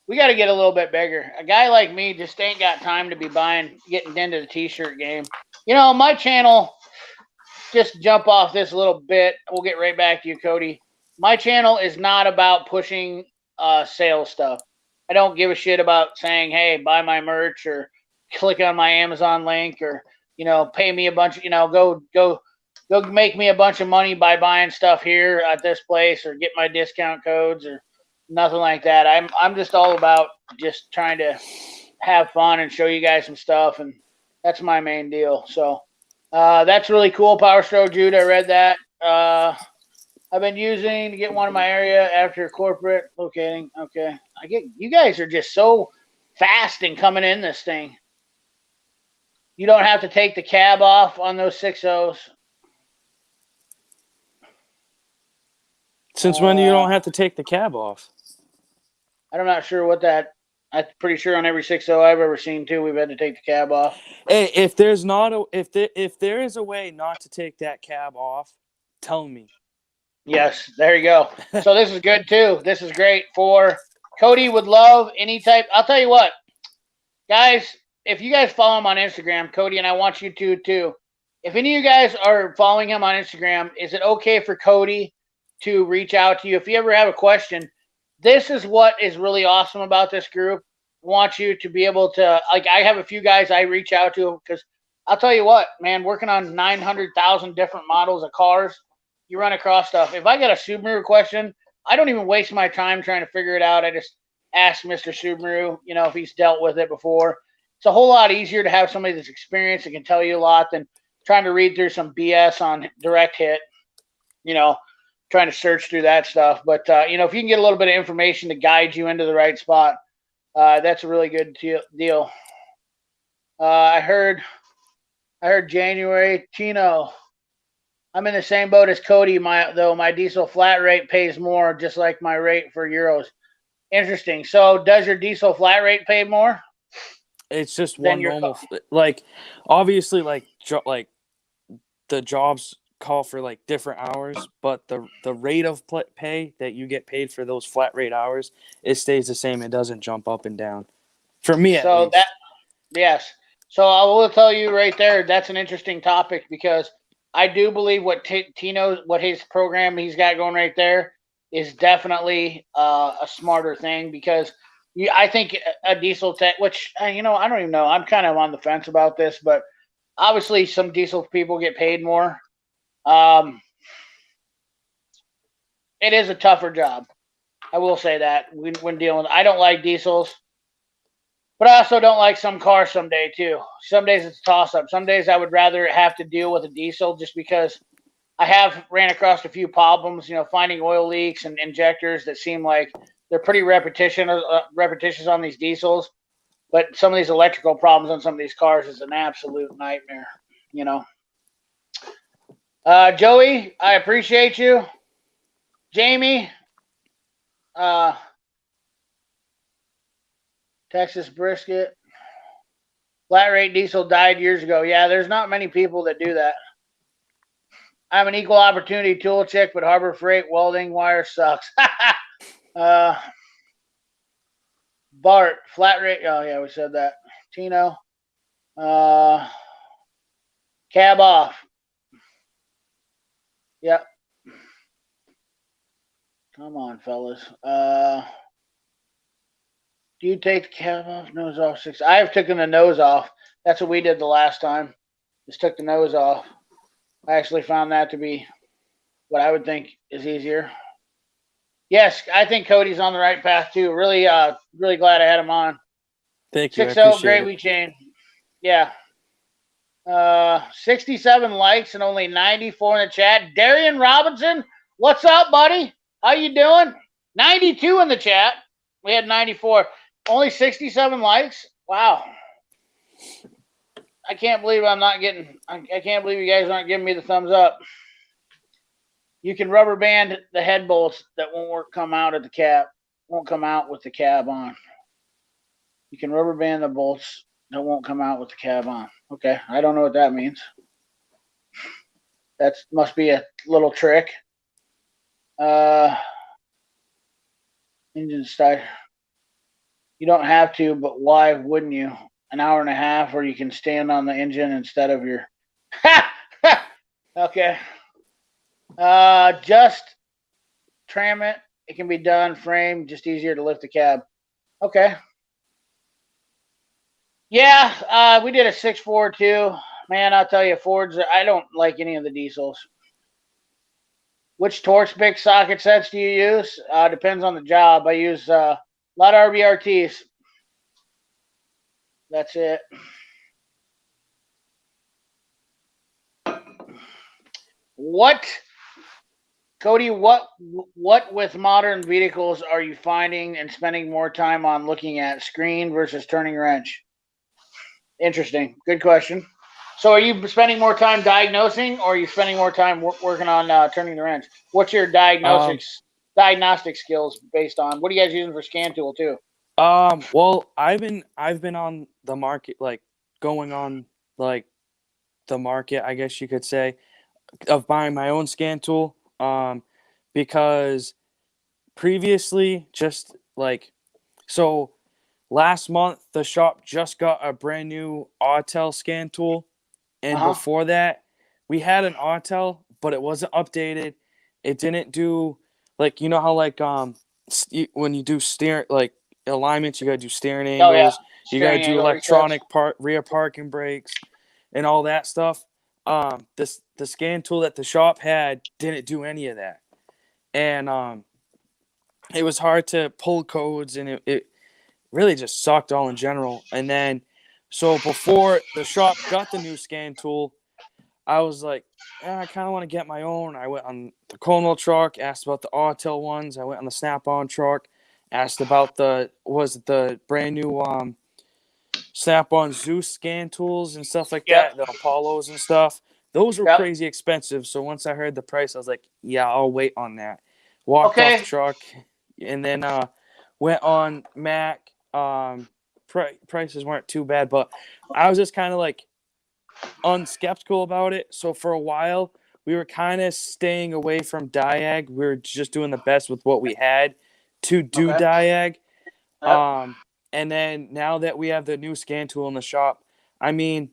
we got to get a little bit bigger. A guy like me just ain't got time to be getting into the t-shirt game. My channel, just jump off this a little bit. We'll get right back to you, Cody. My channel is not about pushing sales stuff. I don't give a shit about saying, hey, buy my merch or click on my Amazon link or, pay me a bunch, go make me a bunch of money by buying stuff here at this place or get my discount codes or nothing like that. I'm just all about just trying to have fun and show you guys some stuff, and that's my main deal. So that's really cool, Power Stroke Jude. I read that. I've been using to get one in my area after corporate locating. Okay, you guys are just so fast in coming in this thing. You don't have to take the cab off on those 6.0s. Since when you don't have to take the cab off? I'm not sure what that. I'm pretty sure on every 6.0 I've ever seen too, we've had to take the cab off. Hey, if there is a way not to take that cab off, tell me. Yes, there you go. So this is good too. This is great for Cody. Would love any type. I'll tell you what, guys. If you guys follow him on Instagram, Cody, and I want you to too. If any of you guys are following him on Instagram, is it okay for Cody to reach out to you if you ever have a question? This is what is really awesome about this group. want you to be able to, like, I have a few guys I reach out to because I'll tell you what, man, working on 900,000 different models of cars, you run across stuff. If I get a Subaru question, I don't even waste my time trying to figure it out. I just ask Mr. Subaru, if he's dealt with it before. It's a whole lot easier to have somebody that's experienced that can tell you a lot than trying to read through some BS on direct hit, trying to search through that stuff. But, if you can get a little bit of information to guide you into the right spot, that's a really good deal. I heard January. Tino, I'm in the same boat as Cody. My diesel flat rate pays more, just like my rate for euros. Interesting. So, does your diesel flat rate pay more? It's just one normal, like, obviously, like the jobs call for like different hours, but the rate of pay that you get paid for those flat rate hours, it stays the same. It doesn't jump up and down. For me, at least. Yes. So I will tell you right there, that's an interesting topic because I do believe what Tino, what his program he's got going right there is definitely a smarter thing because I think a diesel tech, which, I don't even know. I'm kind of on the fence about this, but obviously some diesel people get paid more. It is a tougher job. I will say that when dealing with, I don't like diesels. But I also don't like some cars someday, too. Some days it's a toss-up. Some days I would rather have to deal with a diesel just because I have ran across a few problems, finding oil leaks and injectors that seem like they're pretty repetitious on these diesels. But some of these electrical problems on some of these cars is an absolute nightmare, Joey, I appreciate you. Jamie, Texas brisket. Flat rate diesel died years ago. Yeah, there's not many people that do that. I'm an equal opportunity tool chick, but Harbor Freight welding wire sucks. Bart, flat rate. Oh, yeah, we said that. Tino. Cab off. Yep. Come on, fellas. Do you take the cab off? Nose off 6. I have taken the nose off. That's what we did the last time. Just took the nose off. I actually found that to be what I would think is easier. Yes, I think Cody's on the right path too. Really, really glad I had him on. Thank you. 6-0 Gravy Chain. Yeah. 67 likes and only 94 in the chat. Darian Robinson, what's up, buddy? How you doing? 92 in the chat. We had 94. Only 67 likes. Wow. I can't believe I can't believe you guys aren't giving me the thumbs up. You can rubber band the head bolts that won't come out with the cab on. You can rubber band the bolts that won't come out with the cab on. Okay, I don't know what that means. That must be a little trick. Engine start. You don't have to, but why wouldn't you? An hour and a half, or you can stand on the engine instead of your. Okay. Just tram it. It can be done. Frame, just easier to lift the cab. Okay. Yeah, we did a 6.4 too. Man, I'll tell you, Fords, I don't like any of the diesels. Which Torx socket sets do you use? Depends on the job. I use a lot of RBRTs. That's it. What, Cody, what with modern vehicles are you finding and spending more time on looking at? Screen versus turning wrench? Interesting. Good question. So are you spending more time diagnosing, or are you spending more time working on turning the wrench? What's your diagnostic skills based on? What are you guys using for scan tool too? Well, I've been on the market, like going on like the market, I guess you could say, of buying my own scan tool. Because previously, just like, so last month the shop just got a brand new Autel scan tool, and before that we had an Autel, but it wasn't updated. It didn't do, like, how like when you do steer, like alignments. You got to do steering Oh yeah, angles. You got to steering do angle resets. electronic rear parking brakes, and all that stuff. The scan tool that the shop had didn't do any of that, and it was hard to pull codes, and it really just sucked all in general. And then, so before the shop got the new scan tool, I was like, I kind of want to get my own. I went on the Conwell truck, asked about the Autel ones. I went on the Snap-on truck, asked about the brand new Snap-on Zeus scan tools and stuff like Yep. that, the Apollos and stuff. Those were Yep. crazy expensive. So once I heard the price, I was like, yeah, I'll wait on that. Walked off the Okay. truck, and then went on Mac. Prices weren't too bad, but I was just kind of like unskeptical about it. So for a while, we were kind of staying away from Diag. We were just doing the best with what we had to do Okay. Diag. Yep. And then now that we have the new scan tool in the shop, I mean,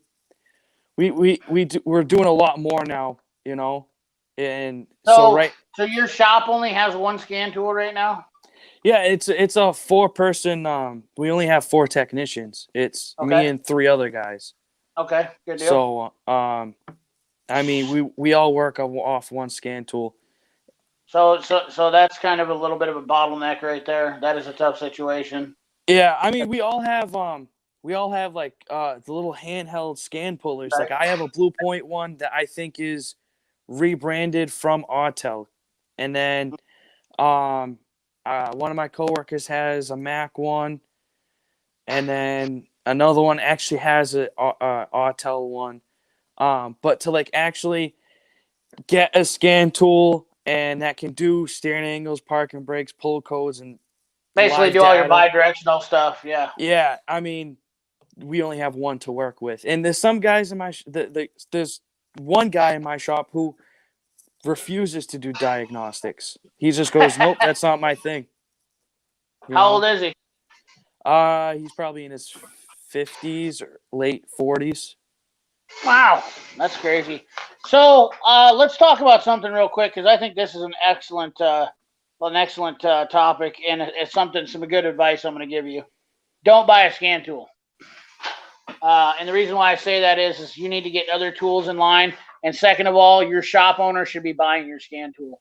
we're doing a lot more now, you know. And So right, so your shop only has one scan tool right now? yeah, it's a 4-person. We only have 4 technicians. It's me Okay. and 3 other guys. Okay. Good deal. So I mean, we all work off one scan tool. So that's kind of a little bit of a bottleneck right there. That is a tough situation. Yeah, I mean, we all have like the little handheld scan pullers. Right. Like I have a Blue Point one that I think is rebranded from Autel, and then one of my coworkers has a Mac one, and then another one actually has a Autel one. But to like actually get a scan tool and that can do steering angles, parking brakes, pull codes, and Basically live do all your data. bi-directional stuff. Yeah. Yeah, I mean, we only have one to work with, and there's some guys in my there's one guy in my shop who refuses to do diagnostics. He just goes, nope, that's not my thing. How old is he? He's probably in his 50s or late 40s. Wow, that's crazy. So let's talk about something real quick because I think this is an excellent topic, and it's some good advice I'm going to give you. Don't buy a scan tool. And the reason why I say that is you need to get other tools in line. And second of all, your shop owner should be buying your scan tool.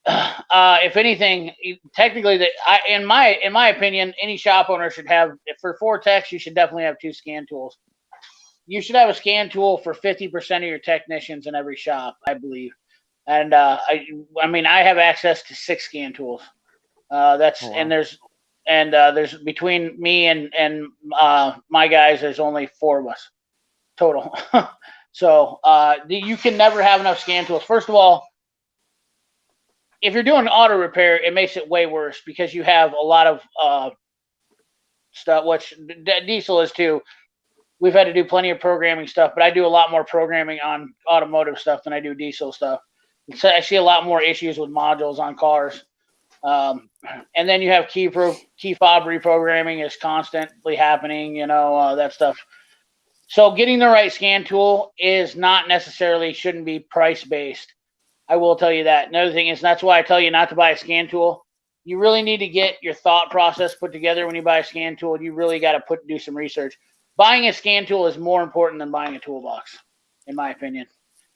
If anything, technically, in my opinion, any shop owner should have, for 4 techs, you should definitely have 2 scan tools. You should have a scan tool for 50% of your technicians in every shop, I believe. And I mean, I have access to 6 scan tools. And there's between me and my guys, there's only 4 of us total. So you can never have enough scan tools. First of all, if you're doing auto repair, it makes it way worse because you have a lot of stuff, which diesel is too. We've had to do plenty of programming stuff, but I do a lot more programming on automotive stuff than I do diesel stuff. So I see a lot more issues with modules on cars. And then you have key fob reprogramming is constantly happening, that stuff. So getting the right scan tool is not necessarily shouldn't be price based. I will tell you that. Another thing is that's why I tell you not to buy a scan tool. You really need to get your thought process put together when you buy a scan tool. You really got to do some research. Buying a scan tool is more important than buying a toolbox, in my opinion,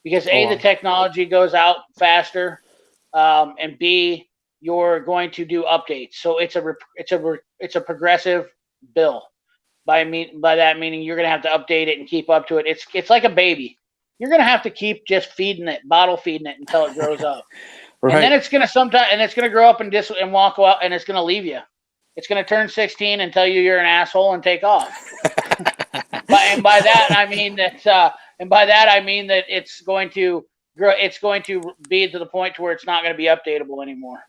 because A, the technology goes out faster, and B, you're going to do updates. So it's a progressive bill. By that meaning you're going to have to update it and keep up to it. It's like a baby. You're going to have to keep just bottle feeding it until it grows up. Right. And then it's going to grow up and walk out, and it's going to leave you. It's going to turn 16 and tell you you're an asshole and take off. And by that I mean that it's going to grow. It's going to be to the point to where it's not going to be updatable anymore.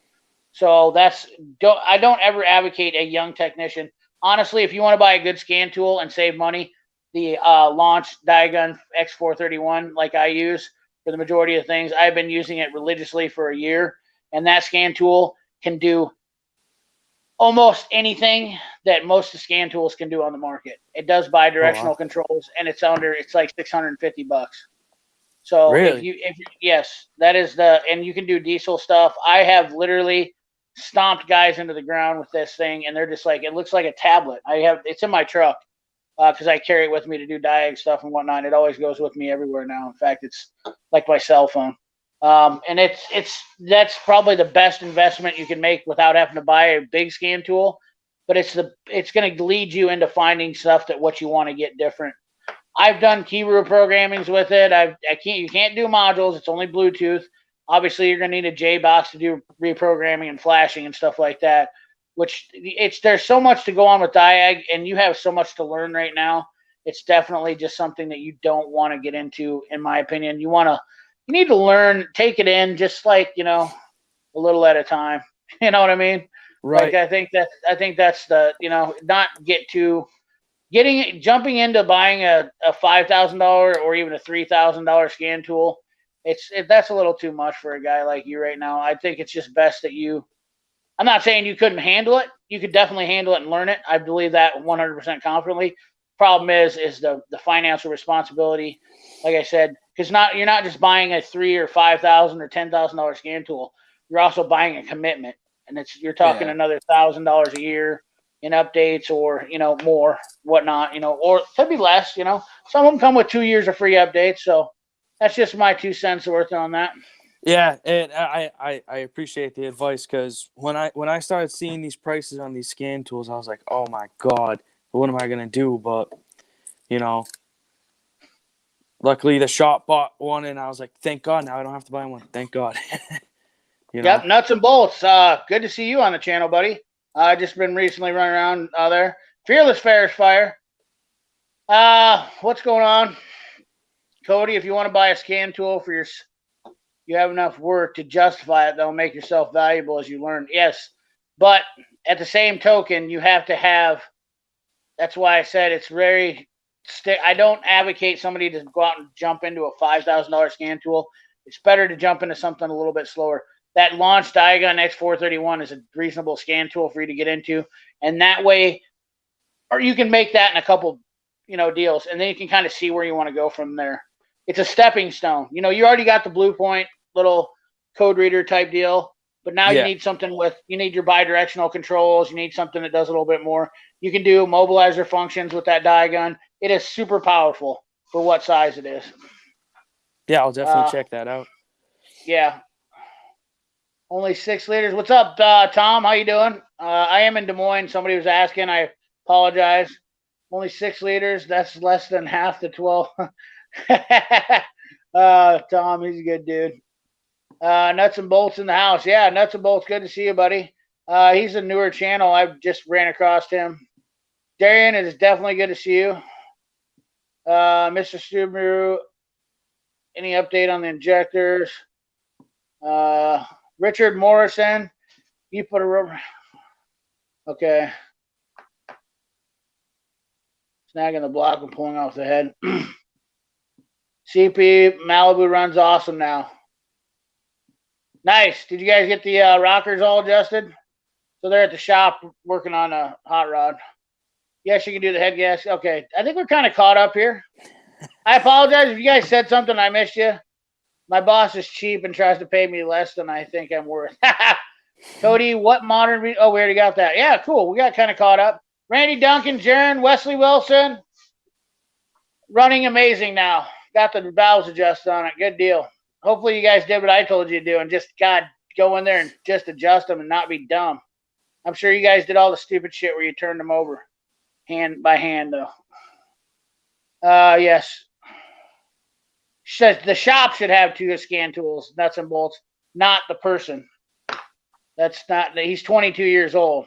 So I don't ever advocate a young technician. Honestly, if you want to buy a good scan tool and save money, the Launch Diagun X431, like I use for the majority of things, I've been using it religiously for a year, and that scan tool can do almost anything that most of the scan tools can do on the market. It does bi-directional controls, and it's like $650. So really? Yes, that is and you can do diesel stuff. I have literally stomped guys into the ground with this thing, and they're just like, it looks like a tablet. It's in my truck because I carry it with me to do diag stuff and whatnot. It always goes with me everywhere now. In fact, it's like my cell phone. And that's probably the best investment you can make without having to buy a big scan tool. But it's going to lead you into finding stuff that what you want to get different. I've done key programmings with it. You can't do modules. It's only Bluetooth. Obviously, you're going to need a J box to do reprogramming and flashing and stuff like that. There's so much to go on with Diag, and you have so much to learn right now. It's definitely just something that you don't want to get into, in my opinion. You need to learn, take it in, just like, a little at a time. You know what I mean? Right. Like I think that's the, not jumping into buying a $5,000 or even a $3,000 scan tool. That's a little too much for a guy like you right now. I think it's just best that I'm not saying you couldn't handle it. You could definitely handle it and learn it. I believe that 100% confidently. Problem is the financial responsibility. Like I said, because you're not just buying a $3,000 or $5,000 or $10,000 scan tool. You're also buying a commitment, and you're talking another $1,000 a year in updates, or more, whatnot, or it could be less. Some of them come with 2 years of free updates. So that's just my 2 cents worth on that. Yeah, and I appreciate the advice, because when I started seeing these prices on these scan tools, I was like, oh my God, what am I gonna do? But luckily the shop bought one, and I was like, thank God, now I don't have to buy one. Thank God. Yep, nuts and bolts. Good to see you on the channel, buddy. I just been recently running around there. Fearless Fair's Fire. What's going on, Cody? If you want to buy a scan tool for you have enough work to justify it, that'll make yourself valuable as you learn. Yes, but at the same token, you have to have. That's why I said it's very. I don't advocate somebody to go out and jump into a $5,000 scan tool. It's better to jump into something a little bit slower. That launch Diagon X431 is a reasonable scan tool for you to get into, and that way, or you can make that in a couple, deals, and then you can kind of see where you want to go from there. It's a stepping stone. You already got the Blue Point little code reader type deal, but now you need something you need your bidirectional controls. You need something that does a little bit more. You can do mobilizer functions with that Diagon. It is super powerful for what size it is. Yeah, I'll definitely check that out. Yeah. Only 6 liters. What's up, Tom? How you doing? I am in Des Moines. Somebody was asking. I apologize. Only 6 liters. That's less than half the 12. Tom, he's a good dude. Nuts and Bolts in the house. Yeah, Nuts and Bolts. Good to see you, buddy. He's a newer channel. I just ran across him. Darian, it is definitely good to see you. Mr. Subaru, any update on the injectors? Richard Morrison, you put a rubber. Okay. Snagging the block and pulling off the head. CP Malibu runs awesome now. Nice. Did you guys get the rockers all adjusted? So they're at the shop working on a hot rod. Yes, you can do the head gas. Okay. I think we're kind of caught up here. I apologize if you guys said something I missed you. My boss is cheap and tries to pay me less than I think I'm worth. Cody, what modern... we already got that. Yeah, cool. We got kind of caught up. Randy Duncan, Jaron, Wesley Wilson. Running amazing now. Got the valves adjusted on it. Good deal. Hopefully you guys did what I told you to do and just, God, go in there and just adjust them and not be dumb. I'm sure you guys did all the stupid shit where you turned them over hand by hand, though. Yes. The shop should have 2 scan tools, nuts and bolts, not the person. That's not. He's 22 years old.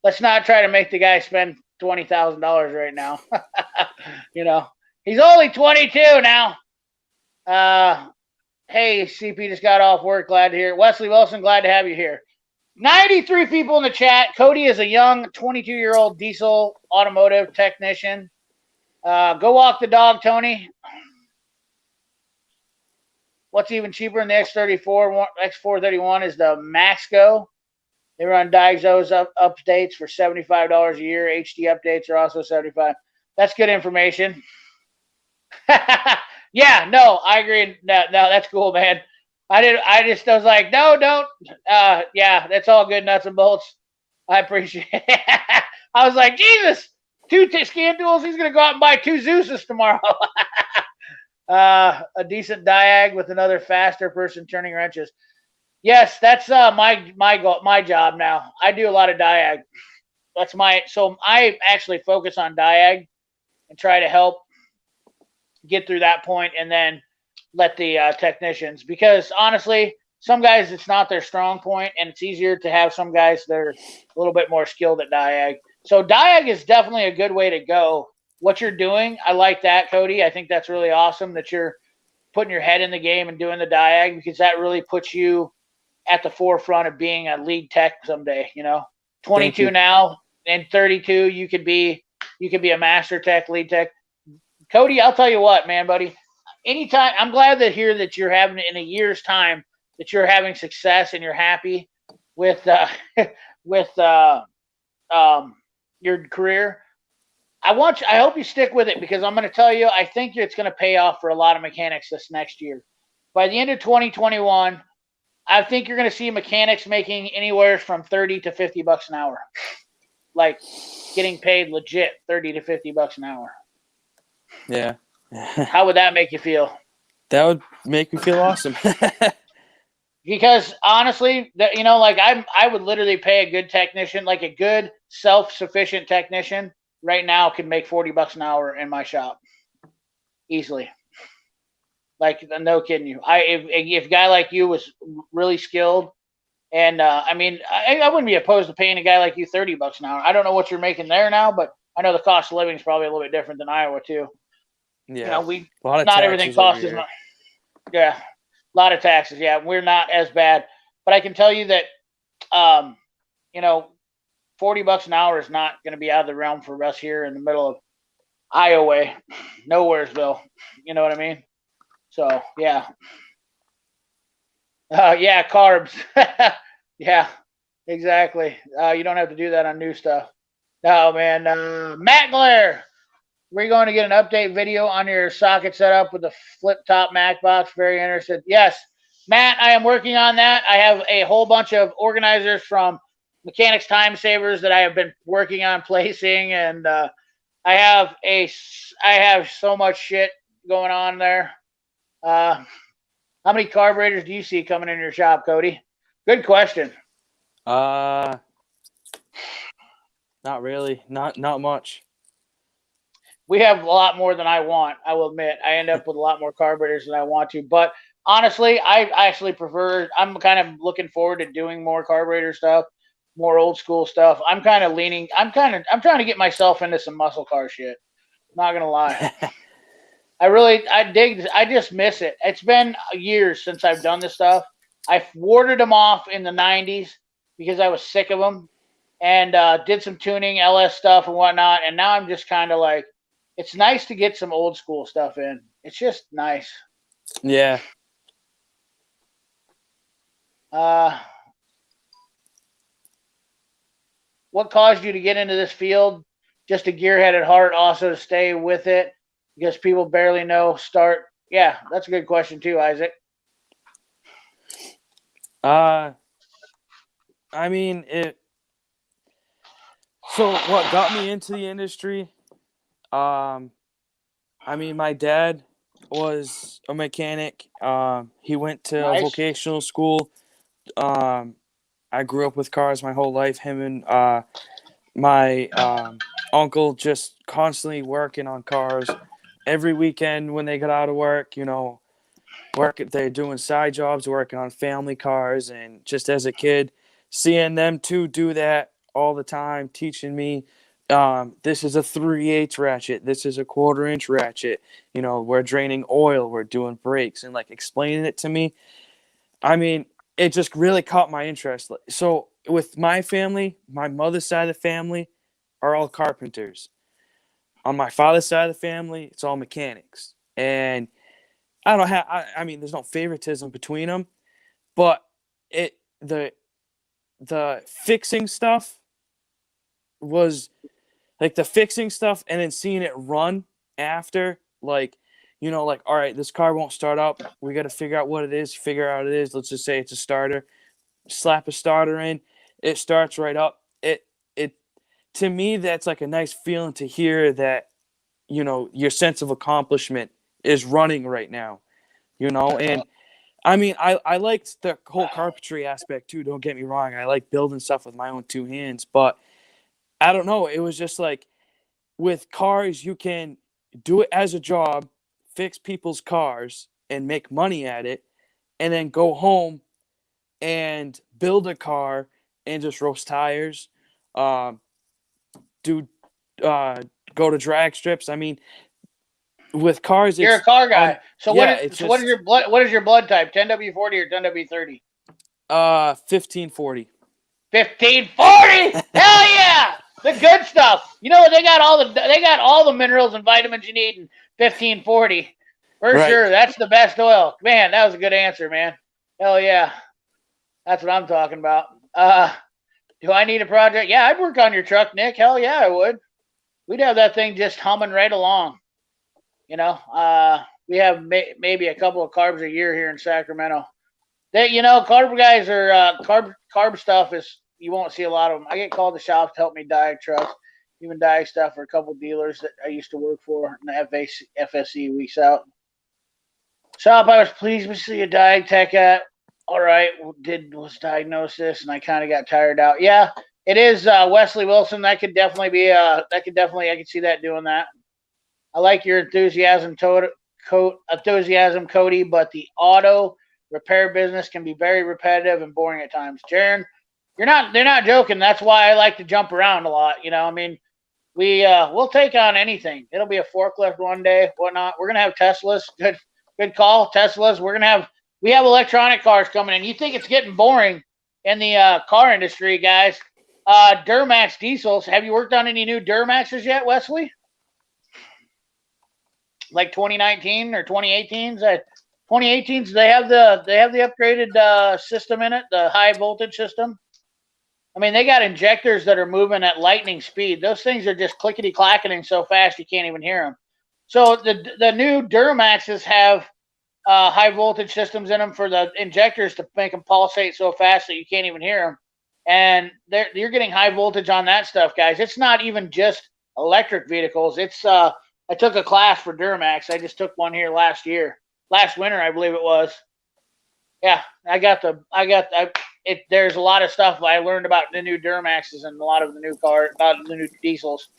Let's not try to make the guy spend $20,000 right now. He's only 22 now. Hey, CP just got off work. Glad to hear it. Wesley Wilson, glad to have you here. 93 people in the chat. Cody is a young 22-year-old diesel automotive technician. Go walk the dog, Tony. What's even cheaper than the X431 is the Maxco. They run Diagnostics updates for $75 a year. HD updates are also $75. That's good information. Yeah, no, I agree. No, that's cool, man. I was like, no, don't. Yeah, that's all good, nuts and bolts. I appreciate it. I was like, Jesus, two scan tools. He's gonna go out and buy 2 Zeuses tomorrow. A decent diag with another faster person turning wrenches. Yes, that's my job now. I do a lot of diag. That's so I actually focus on diag and try to help get through that point, and then let the technicians, because honestly, some guys it's not their strong point, and it's easier to have some guys that are a little bit more skilled at diag. So diag is definitely a good way to go. What you're doing, I like that, Cody. I think that's really awesome that you're putting your head in the game and doing the diag, because that really puts you at the forefront of being a lead tech someday. 22 now and 32, you could be a master tech, lead tech. Cody, I'll tell you what, man, buddy. Anytime, I'm glad to hear that you're having in a year's time that you're having success and you're happy with with your career. I hope you stick with it, because I'm going to tell you, I think it's going to pay off for a lot of mechanics this next year. By the end of 2021, I think you're going to see mechanics making anywhere from 30 to 50 bucks an hour, like getting paid legit 30 to 50 bucks an hour. Yeah. How would that make you feel? That would make me feel awesome. Because honestly, I would literally pay a good technician, like a good self-sufficient technician right now could make 40 bucks an hour in my shop easily. Like, no kidding you. If a guy like you was really skilled, and I wouldn't be opposed to paying a guy like you 30 bucks an hour. I don't know what you're making there now, but I know the cost of living is probably a little bit different than Iowa too. Yeah, a lot of not everything costs as much. Yeah, a lot of taxes. Yeah, we're not as bad, but I can tell you that, 40 bucks an hour is not going to be out of the realm for us here in the middle of Iowa, Nowheresville. You know what I mean? So yeah, yeah, carbs. Yeah, exactly. You don't have to do that on new stuff. No, man. Matt Glare, we're going to get an update video on your socket setup with the flip top Mac box. Very interested. Yes, Matt, I am working on that. I have a whole bunch of organizers from Mechanics Time Savers that I have been working on placing, and I have so much shit going on there. How many carburetors do you see coming in your shop, Cody? Good question. Not really. Not much. We have a lot more than I want. I will admit, I end up with a lot more carburetors than I want to. But honestly, I actually prefer. I'm kind of looking forward to doing more carburetor stuff, more old school stuff. I'm kind of leaning. I'm trying to get myself into some muscle car shit. Not gonna lie. I just miss it. It's been years since I've done this stuff. I warded them off in the 90s because I was sick of them, and did some tuning, LS stuff and whatnot. And now I'm just kind of like, it's nice to get some old school stuff in. It's just nice. Yeah. What caused you to get into this field? Just a gearhead at heart, also to stay with it because people barely know start. Yeah, that's a good question too, Isaac. So what got me into the industry? My dad was a mechanic. He went to vocational school. I grew up with cars my whole life. Him and my uncle just constantly working on cars. Every weekend when they got out of work, they're doing side jobs, working on family cars. And just as a kid, seeing them two do that all the time, teaching me, this is a 3/8 ratchet, this is a 1/4 inch ratchet, we're draining oil, we're doing brakes, and like explaining it to me. It just really caught my interest. So with my family, my mother's side of the family are all carpenters. On my father's side of the family, it's all mechanics. And I don't have, there's no favoritism between them, but the fixing stuff was like the fixing stuff, and then seeing it run after, like you know, like, all right, this car won't start up. We got to figure out what it is, figure out what it is. Let's just say it's a starter. Slap a starter in, it starts right up. It to me, that's like a nice feeling to hear that, you know, your sense of accomplishment is running right now, you know. And I mean, I liked the whole carpentry aspect too, don't get me wrong. I like building stuff with my own two hands, but I don't know, it was just like, with cars, you can do it as a job, fix people's cars and make money at it, and then go home and build a car and just roast tires, um, do go to drag strips. I mean, with cars, You're it's a car guy. So yeah, it's what is just your blood? What is your blood type? 10W40 or 10W30? 1540. 1540. Hell yeah, the good stuff. You know what? They got all the minerals and vitamins you need in 1540 for Right. sure. That's the best oil. Man, that was a good answer, man. Hell yeah, that's what I'm talking about. Do I need a project? Yeah, I'd work on your truck, Nick. Hell yeah, I would. We'd have that thing just humming right along. You know, we have maybe a couple of carbs a year here in Sacramento. Carb guys are carb stuff is, you won't see a lot of them. I get called to shop to help me diag trucks, even diag stuff for a couple of dealers that I used to work for in the FSE weeks out. Shop I was pleased to see a diag tech at. All right, was Diagnostics, and I kind of got tired out. Yeah, it is Wesley Wilson. That could definitely be I could see that doing that. I like your enthusiasm, Cody, but the auto repair business can be very repetitive and boring at times. Jaron, they're not joking. That's why I like to jump around a lot. You know, I mean, we'll take on anything. It'll be a forklift one day, whatnot. We're gonna have Teslas. Good call, Teslas. We have electronic cars coming in. You think it's getting boring in the car industry, guys? Duramax diesels. Have you worked on any new Duramaxes yet, Wesley? Like 2019 or 2018s. 2018s, they have the upgraded system in it, the high voltage system. I mean, they got injectors that are moving at lightning speed. Those things are just clickety clacketing so fast you can't even hear them. So the new Duramaxes have high voltage systems in them for the injectors to make them pulsate so fast that you can't even hear them. And you're getting high voltage on that stuff, guys. It's not even just electric vehicles. It's I took a class for Duramax. I just took one here last winter, I believe it was. Yeah, there's a lot of stuff I learned about the new Duramaxes and a lot of the new about the new diesels.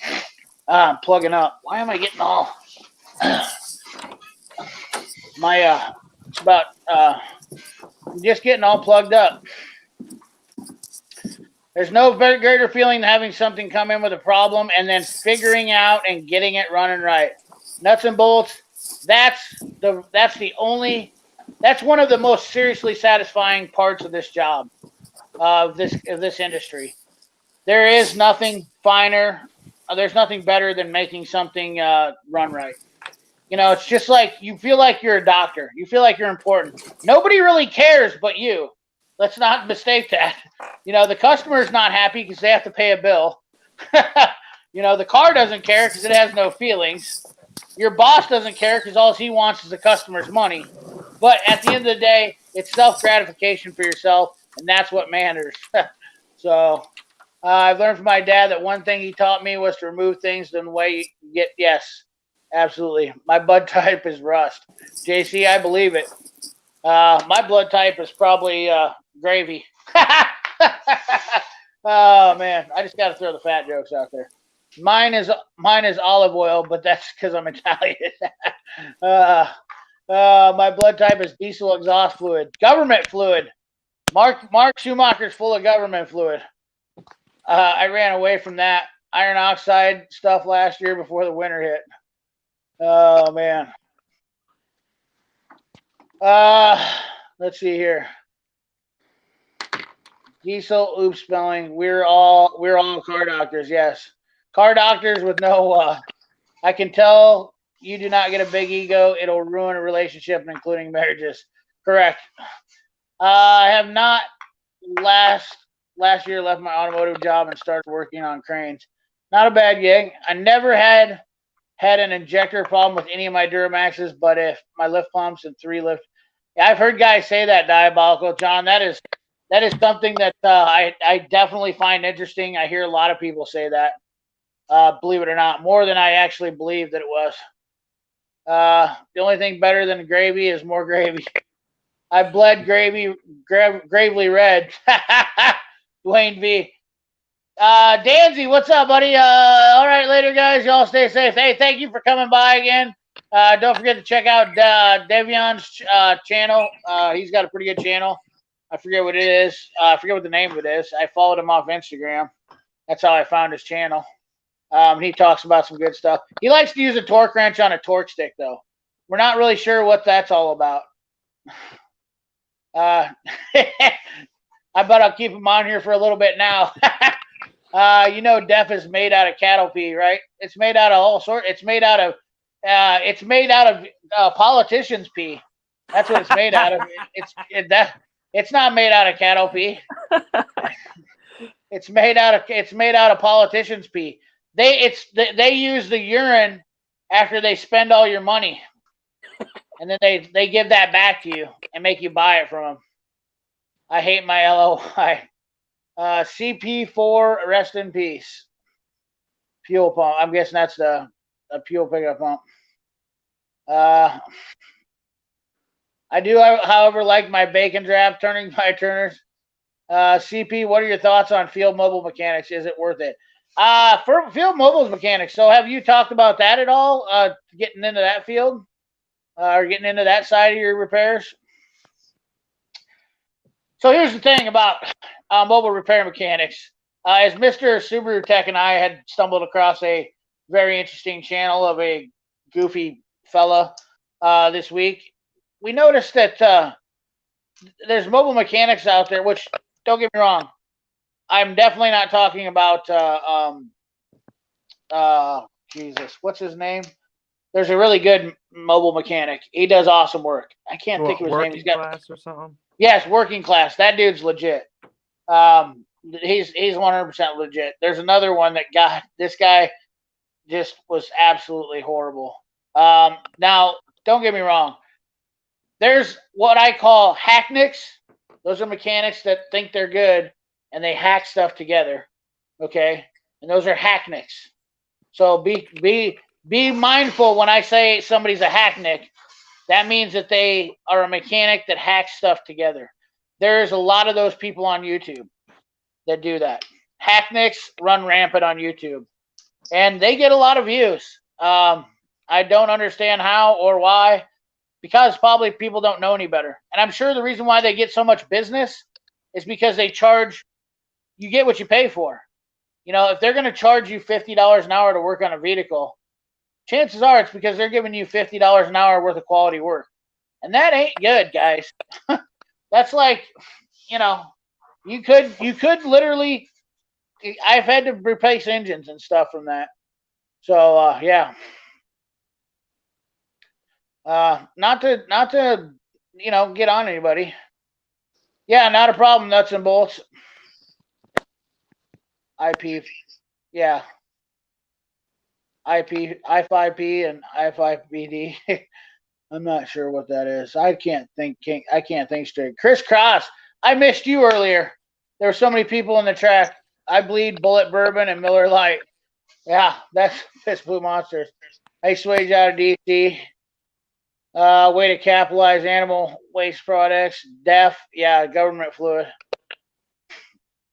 I'm plugging up. Why am I getting all my it's about just getting all plugged up. There's no greater feeling than having something come in with a problem and then figuring out and getting it running right. Nuts and bolts. That's one of the most seriously satisfying parts of this job, of this industry. There is nothing finer. There's nothing better than making something run right. You know, it's just like you feel like you're a doctor. You feel like you're important. Nobody really cares but you. Let's not mistake that. You know, the customer's not happy because they have to pay a bill. You know, the car doesn't care because it has no feelings. Your boss doesn't care because all he wants is the customer's money. But at the end of the day, it's self-gratification for yourself, and that's what matters. So I've learned from my dad that one thing he taught me was to remove things in the way you get. Yes, absolutely. My blood type is rust. JC, I believe it. My blood type is probably gravy. Oh man, I just got to throw the fat jokes out there. Mine is olive oil, but that's because I'm Italian. My blood type is diesel exhaust fluid, government fluid. Mark Schumacher's full of government fluid. I ran away from that iron oxide stuff last year before the winter hit. Oh man. Let's see here. Diesel, oops, spelling. We're all car doctors. Yes, car doctors with no. I can tell you do not get a big ego. It'll ruin a relationship, including marriages. Correct. I have not last year left my automotive job and started working on cranes. Not a bad gig. I never had had an injector problem with any of my Duramaxes, but if my lift pumps and 3 lift, yeah, I've heard guys say that, Diabolical John. That is something that I definitely find interesting. I hear a lot of people say that. Believe it or not, more than I actually believe that it was. The only thing better than gravy is more gravy. I bled gravy, gravely red. Dwayne V. Danzy, what's up, buddy? All right, later, guys. Y'all stay safe. Hey, thank you for coming by again. Don't forget to check out Devion's channel. He's got a pretty good channel. I forget what it is. I forget what the name of it is. I followed him off Instagram. That's how I found his channel. He talks about some good stuff. He likes to use a torque wrench on a torque stick, though. We're not really sure what that's all about. I bet I'll keep him on here for a little bit now. You know, DEF is made out of cattle pee, right? It's made out of all sorts. It's made out of politicians' pee. That's what it's made out of. It's not made out of cattle pee. It's made out of politicians' pee. They use the urine after they spend all your money, and then they give that back to you and make you buy it from them. I hate my LOI. CP4, rest in peace. Fuel pump. I'm guessing that's a fuel pickup pump. I do, however, like my bacon draft turning by turners. CP, what are your thoughts on field mobile mechanics? Is it worth it? For field mobiles mechanics, so have you talked about that at all? Getting into that field? Or getting into that side of your repairs? So here's the thing about mobile repair mechanics. As Mr. Subaru Tech and I had stumbled across a very interesting channel of a goofy fella this week, we noticed that there's mobile mechanics out there, which, don't get me wrong, I'm definitely not talking about, Jesus, what's his name? There's a really good mobile mechanic. He does awesome work. I can't think of his name. He's got Class or something. Yes, Working Class. That dude's legit. He's 100% legit. There's another one that this guy just was absolutely horrible. Now, don't get me wrong. There's what I call hacknicks. Those are mechanics that think they're good and they hack stuff together. Okay, and those are hacknicks. So be mindful when I say somebody's a hacknick. That means that they are a mechanic that hacks stuff together. There's a lot of those people on YouTube that do that. Hacknicks run rampant on YouTube, and they get a lot of views. I don't understand how or why, because probably people don't know any better. And I'm sure the reason why they get so much business is because they charge, you get what you pay for. You know, if they're going to charge you $50 an hour to work on a vehicle, chances are it's because they're giving you $50 an hour worth of quality work. And that ain't good, guys. That's like, you know, you could literally, I've had to replace engines and stuff from that. So, yeah. Not to, you know, get on anybody. Yeah, not a problem, nuts and bolts. IP, yeah. I5P and I5PD. I'm not sure what that is. I can't think straight. Chris Cross, I missed you earlier. There were so many people in the track. I bleed Bullet Bourbon and Miller Lite. Yeah, that's Fist Blue Monsters. Ice Wage out of DC. Way to capitalize animal waste products. DEF, yeah, government fluid.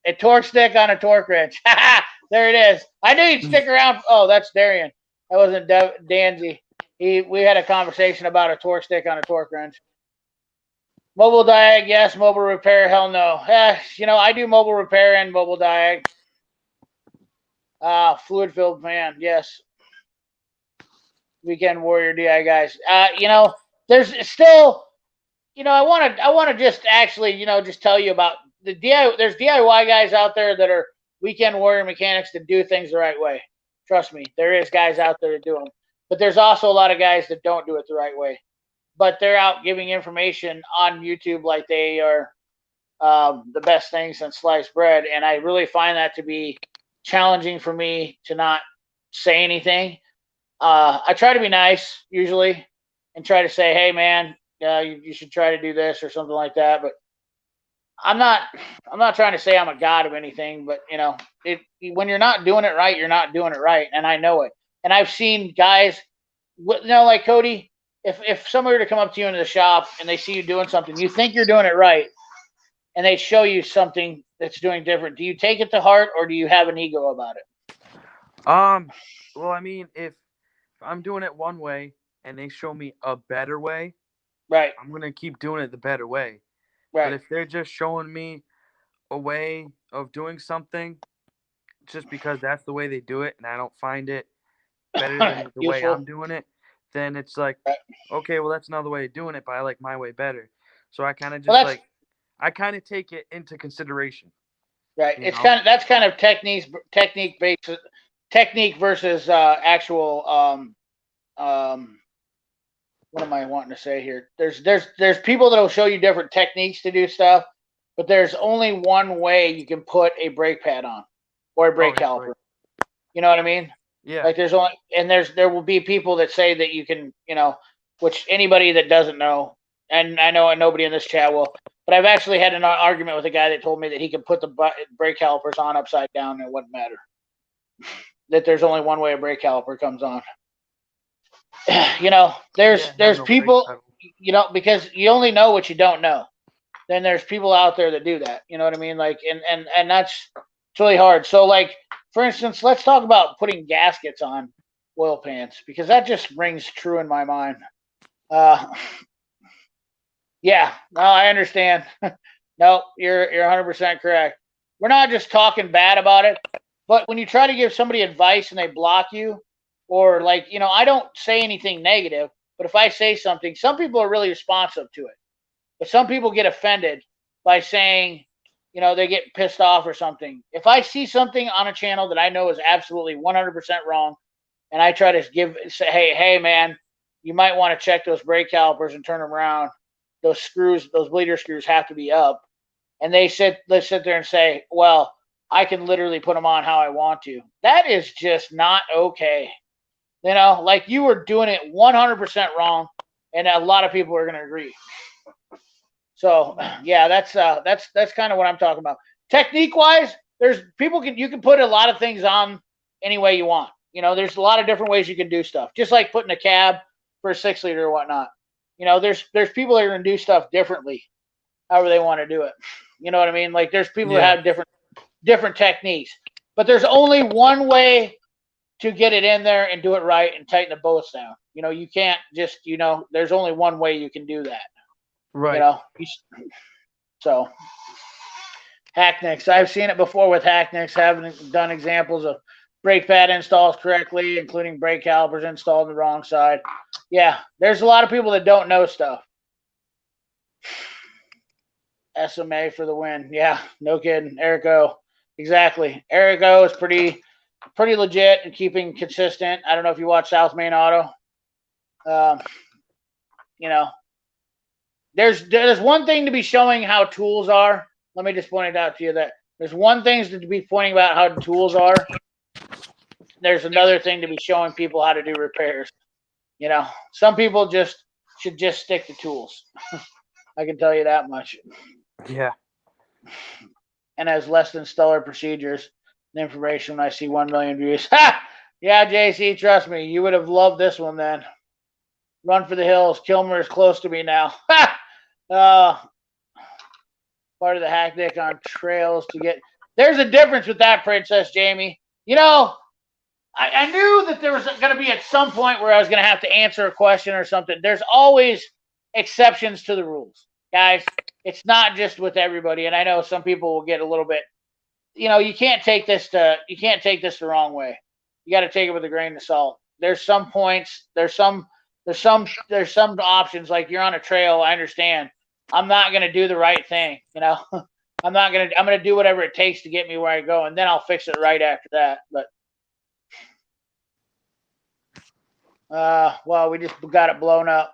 A torque stick on a torque wrench. There it is. I knew you'd stick around. Oh, that's Darian. That wasn't Danzy. We had a conversation about a torque stick on a torque wrench. Mobile diag, yes. Mobile repair, hell no. You know, I do mobile repair and mobile diag. Fluid filled fan, yes. Weekend Warrior DI guys. You know, there's still, you know, I want to just actually, you know, just tell you about the DIY. There's DIY guys out there that are Weekend Warrior mechanics that do things the right way. Trust me, there is guys out there that do them. But there's also a lot of guys that don't do it the right way. But they're out giving information on YouTube like they are the best thing since sliced bread. And I really find that to be challenging for me to not say anything. I try to be nice usually and try to say, hey man, you should try to do this or something like that. But I'm not trying to say I'm a god of anything, but you know, when you're not doing it right, you're not doing it right, and I know it. And I've seen guys, you know, like Cody. If somebody were to come up to you in the shop and they see you doing something, you think you're doing it right, and they show you something that's doing different. Do you take it to heart, or do you have an ego about it? Well, I mean, if I'm doing it one way and they show me a better way, Right. I'm gonna keep doing it the better way. But Right. if they're just showing me a way of doing something just because that's the way they do it and I don't find it better than the way I'm Useful. doing it, then it's like, Right. okay, well that's another way of doing it, but I like my way better. So I kind of Well, just that's I kind of take it into consideration. right. You It's know? kind of technique based technique versus actual what am I wanting to say here? There's people that'll show you different techniques to do stuff, but there's only one way you can put a brake pad on or a Oh, brake that's caliper. right. You know what I mean? Yeah. Like there will be people that say that you can, you know, which anybody that doesn't know, and I know nobody in this chat will, but I've actually had an argument with a guy that told me that he can put the brake calipers on upside down and it wouldn't matter. That there's only one way a brake caliper comes on. You know, there's Have no brake people, pedal. you know, because you only know what you don't know. Then there's people out there that do that. You know what I mean? Like, and that's it's really hard. So, like, for instance, let's talk about putting gaskets on oil pans because that just rings true in my mind. Uh, yeah, no, I understand. No, you're 100% correct. We're not just talking bad about it, but when you try to give somebody advice and they block you, or like, you know, I don't say anything negative, but if I say something, some people are really responsive to it. But some people get offended by saying, you know, they get pissed off or something. If I see something on a channel that I know is absolutely 100% wrong, and I try to say, hey, man, you might want to check those brake calipers and turn them around. Those screws, those bleeder screws have to be up. And let's sit there and say, well, I can literally put them on how I want to. That is just not okay. You know, like you were doing it 100% wrong, and a lot of people are going to agree. So yeah, that's kind of what I'm talking about. Technique wise, you can put a lot of things on any way you want. You know, there's a lot of different ways you can do stuff. Just like putting a cab for a 6-liter or whatnot. You know, there's people that are gonna do stuff differently, however they want to do it. You know what I mean? Like there's people that have different techniques, but there's only one way to get it in there and do it right and tighten the bolts down. You know, you can't just, you know, there's only one way you can do that. Right. You know, so Hacknicks. I've seen it before with Hacknicks having done examples of brake pad installs correctly, including brake calipers installed on the wrong side. Yeah, there's a lot of people that don't know stuff. SMA for the win. Yeah, no kidding. Eric O. Exactly. Eric O is pretty legit and keeping consistent. I don't know if you watch South Main Auto. You know, there's one thing to be showing how tools are. Let me just point it out to you that there's one thing to be pointing about how the tools are. There's another thing to be showing people how to do repairs. You know, some people should just stick to tools. I can tell you that much. Yeah. And has less than stellar procedures and information when I see 1 million views. Ha! Yeah, JC, trust me, you would have loved this one then. Run for the hills. Kilmer is close to me now. Ha! Part of the Hacknick on trails to get. There's a difference with that, Princess Jamie. You know, I knew that there was going to be at some point where I was going to have to answer a question or something. There's always exceptions to the rules, guys. It's not just with everybody, and I know some people will get a little bit. You know, you can't take this the wrong way. You got to take it with a grain of salt. There's some points. There's some options. Like you're on a trail. I understand. I'm not going to do the right thing. You know, I'm going to do whatever it takes to get me where I go, and then I'll fix it right after that. But well, we just got it blown up.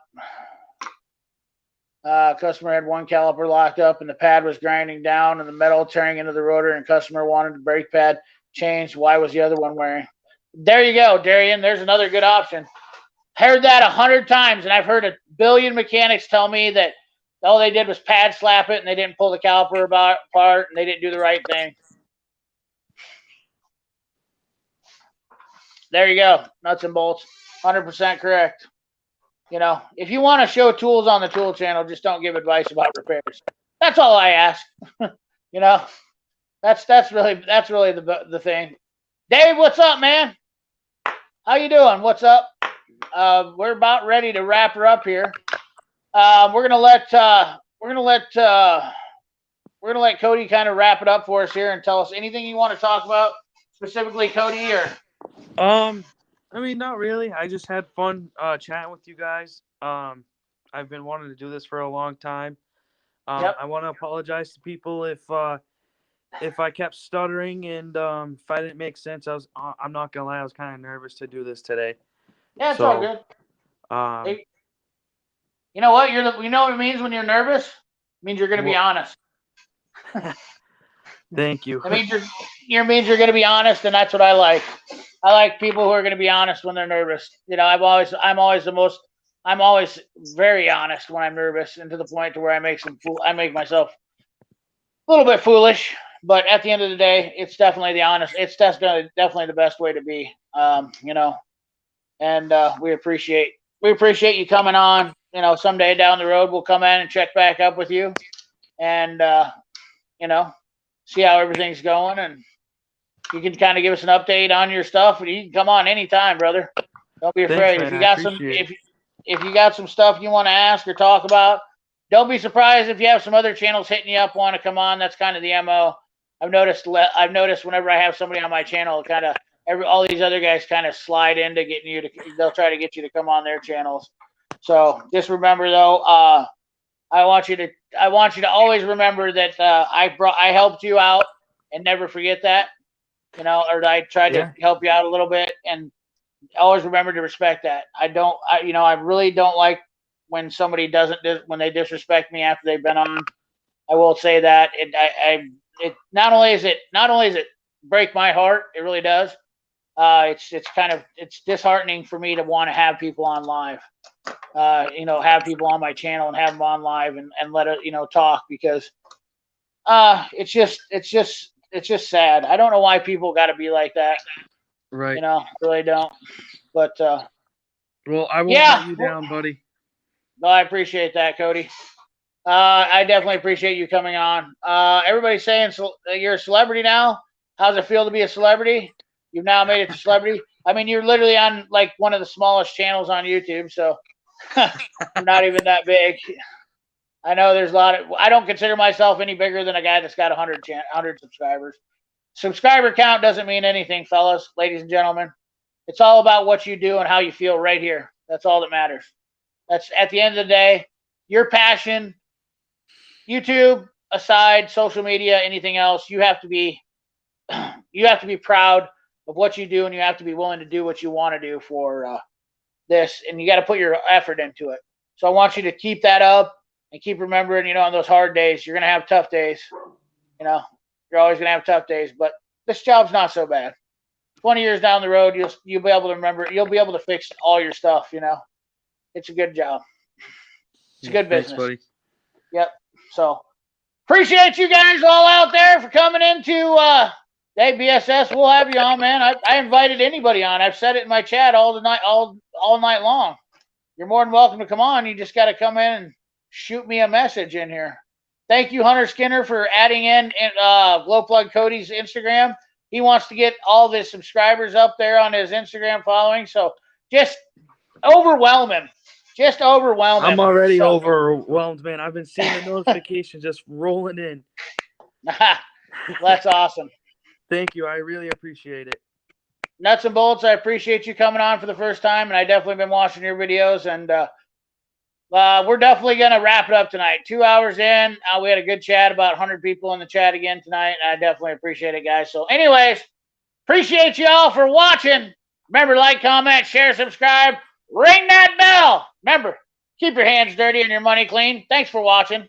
Customer had one caliper locked up and the pad was grinding down and the metal tearing into the rotor, and customer wanted the brake pad changed. Why was the other one wearing? There you go, Darian. There's another good option. Heard that 100 times, and I've heard a billion mechanics tell me that all they did was pad slap it and they didn't pull the caliper apart and they didn't do the right thing. There you go. Nuts and bolts. 100% correct. You know, if you want to show tools on the tool channel, just don't give advice about repairs. That's all I ask. You know, that's really the thing. Dave, what's up, man? How you doing? What's up? We're about ready to wrap her up here. We're gonna let Cody kind of wrap it up for us here and tell us anything you want to talk about specifically, Cody, or. I mean, not really. I just had fun chatting with you guys. I've been wanting to do this for a long time. Yep. I want to apologize to people if I kept stuttering and if I didn't make sense. I'm not gonna lie, I was kind of nervous to do this today. Yeah, it's all good. Hey, you know what? You know what it means when you're nervous? It means you're gonna be honest. Thank you. It means you're gonna be honest, and that's what I like. I like people who are gonna be honest when they're nervous. You know, I'm always very honest when I'm nervous, and to the point to where I make myself a little bit foolish. But at the end of the day, it's definitely the honest. It's definitely the best way to be. You know, and we appreciate you coming on. You know, someday down the road, we'll come in and check back up with you, and you know, see how everything's going, and you can kind of give us an update on your stuff. And you can come on anytime, brother. Don't be afraid. Thanks, if you got some stuff you want to ask or talk about, don't be surprised if you have some other channels hitting you up, want to come on. That's kind of the MO. I've noticed whenever I have somebody on my channel, kind of all these other guys kind of slide into getting you to. They'll try to get you to come on their channels. So just remember though, I want you to always remember that I helped you out, and never forget that. You know, or I tried to help you out a little bit, and always remember to respect that. I really don't like when somebody when they disrespect me after they've been on. I will say that it not only is it break my heart, it really does. It's disheartening for me to want to have people on live. You know, have people on my channel and have them on live and let it, you know, talk, because it's just sad. I don't know why people got to be like that. Right. You know, I really don't. But well, I won't let you down, buddy. No, I appreciate that, Cody. I definitely appreciate you coming on. Everybody's saying you're a celebrity now. How's it feel to be a celebrity? You've now made it to celebrity. I mean, you're literally on like one of the smallest channels on YouTube, so you're not even that big. I know there's a lot of. I don't consider myself any bigger than a guy that's got 100 subscribers. Subscriber count doesn't mean anything, fellas, ladies and gentlemen. It's all about what you do and how you feel right here. That's all that matters. That's at the end of the day, your passion. YouTube aside, social media, anything else, you have to be proud of what you do, and you have to be willing to do what you want to do for this, and you got to put your effort into it. So I want you to keep that up and keep remembering, you know, on those hard days, you're going to have tough days. You know, you're always going to have tough days, but this job's not so bad. 20 years down the road, you'll be able to remember, you'll be able to fix all your stuff, you know. It's a good job. It's a good business. Thanks, buddy. Yep. So appreciate you guys all out there for coming into Hey BSS. We'll have you on, man. I invited anybody on. I've said it in my chat all night long. You're more than welcome to come on. You just got to come in and shoot me a message in here. Thank you, Hunter Skinner, for adding in GLOWPLUG CODY's Instagram. He wants to get all of his subscribers up there on his Instagram following. So just overwhelm him. Just overwhelm him. I'm already overwhelmed, man. I've been seeing the notifications just rolling in. That's awesome. Thank you. I really appreciate it. Nuts and bolts, I appreciate you coming on for the first time, and I definitely been watching your videos, and we're definitely going to wrap it up tonight. 2 hours in. We had a good chat, about 100 people in the chat again tonight, and I definitely appreciate it, guys. So anyways, appreciate you all for watching. Remember, like, comment, share, subscribe, ring that bell. Remember, keep your hands dirty and your money clean. Thanks for watching.